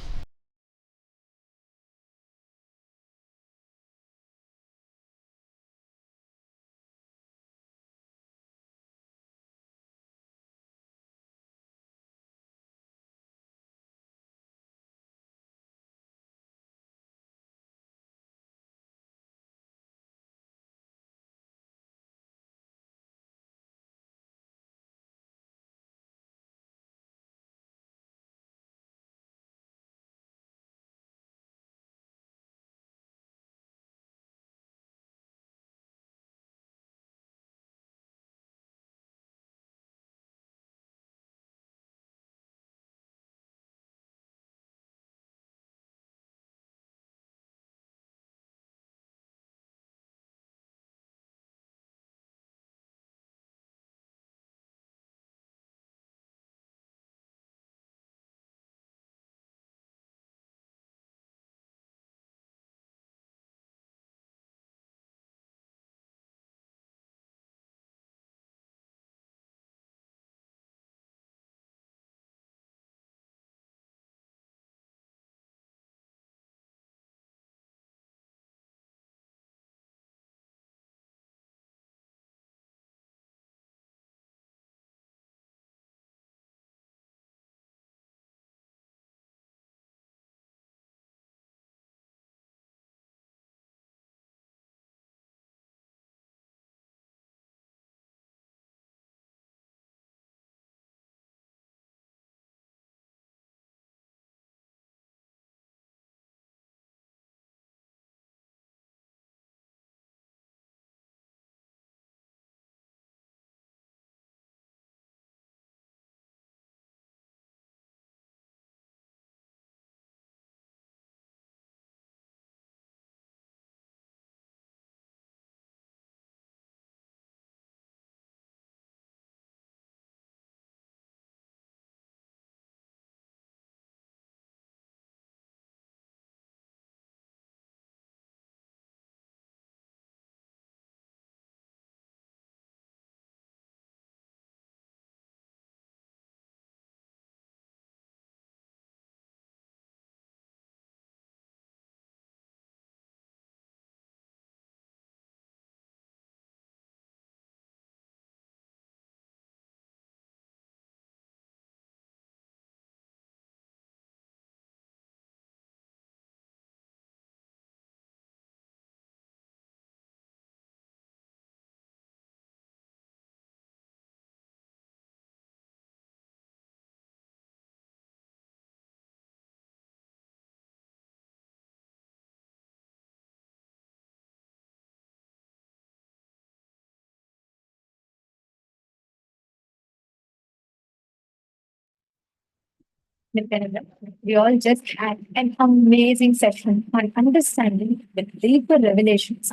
Nithyananda, we all just had an amazing session on understanding the deeper revelations.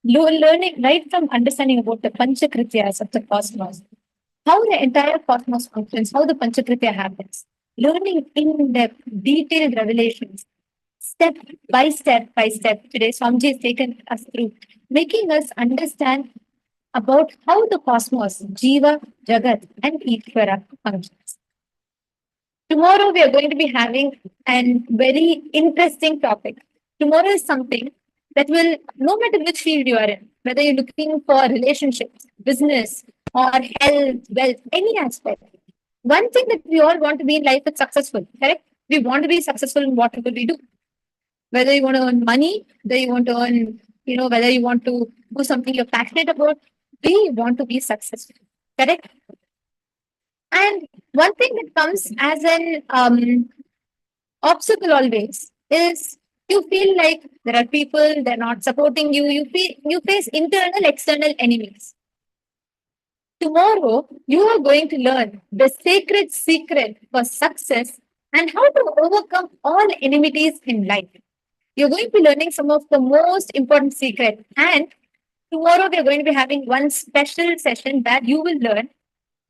Learning right from understanding about the Panchakrityas of the cosmos, how the entire cosmos functions, how the Panchakritya happens, learning in depth, detailed revelations, step by step. Today, Swamiji has taken us through, making us understand about how the cosmos, Jiva, Jagat, and Ishvara functions. Tomorrow we are going to be having a very interesting topic. Tomorrow is something that will, no matter which field you are in, whether you're looking for relationships, business, or health, wealth, any aspect. One thing that we all want to be in life is successful, correct? We want to be successful in whatever we do. Whether you want to earn money, whether you want to earn, whether you want to do something you're passionate about, we want to be successful, correct? And one thing that comes as an obstacle always is you feel like there are people, they're not supporting you. You face internal, external enemies. Tomorrow, you are going to learn the sacred secret for success and how to overcome all enmities in life. You're going to be learning some of the most important secrets. And tomorrow, we're going to be having one special session where you will learn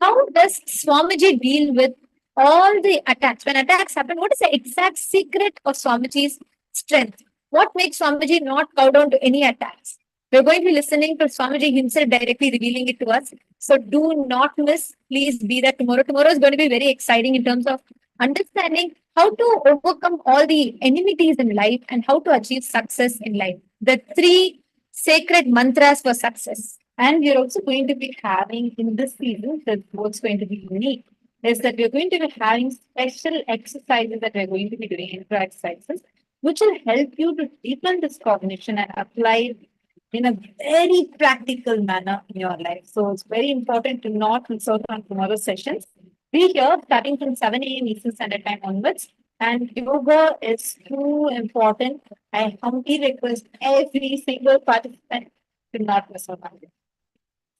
how does Swamiji deal with all the attacks? When attacks happen, what is the exact secret of Swamiji's strength? What makes Swamiji not bow down to any attacks? We're going to be listening to Swamiji himself directly revealing it to us. So do not miss. Please be there tomorrow. Tomorrow is going to be very exciting in terms of understanding how to overcome all the enmities in life and how to achieve success in life. The 3 sacred mantras for success. And we're also going to be having in this season, that what's going to be unique is that we're going to be having special exercises that we're going to be doing, intro exercises, which will help you to deepen this cognition and apply it in a very practical manner in your life. So it's very important to not miss out on tomorrow's sessions. Be here starting from 7 a.m. Eastern Standard Time onwards. And yoga is too important. I humbly request every single participant to not miss out on it.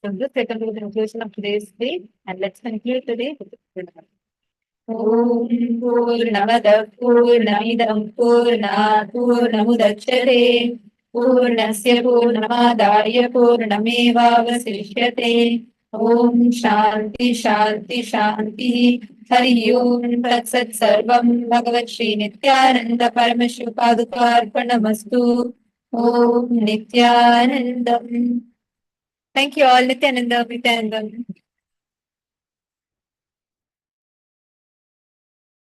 So this is the conclusion of today's day, and let's conclude today with the Om Purnamada Purnamidam Purnat Purnamudachyate Purnasya Purnamadaya Purnamevavasishyate Om Shanti Shanti Shanti Hari Om Tat Sat Sarvam Bhagavat Shri Nithyananda Paramashivoham Om Nithyanandam. Thank you all, Nithyananda.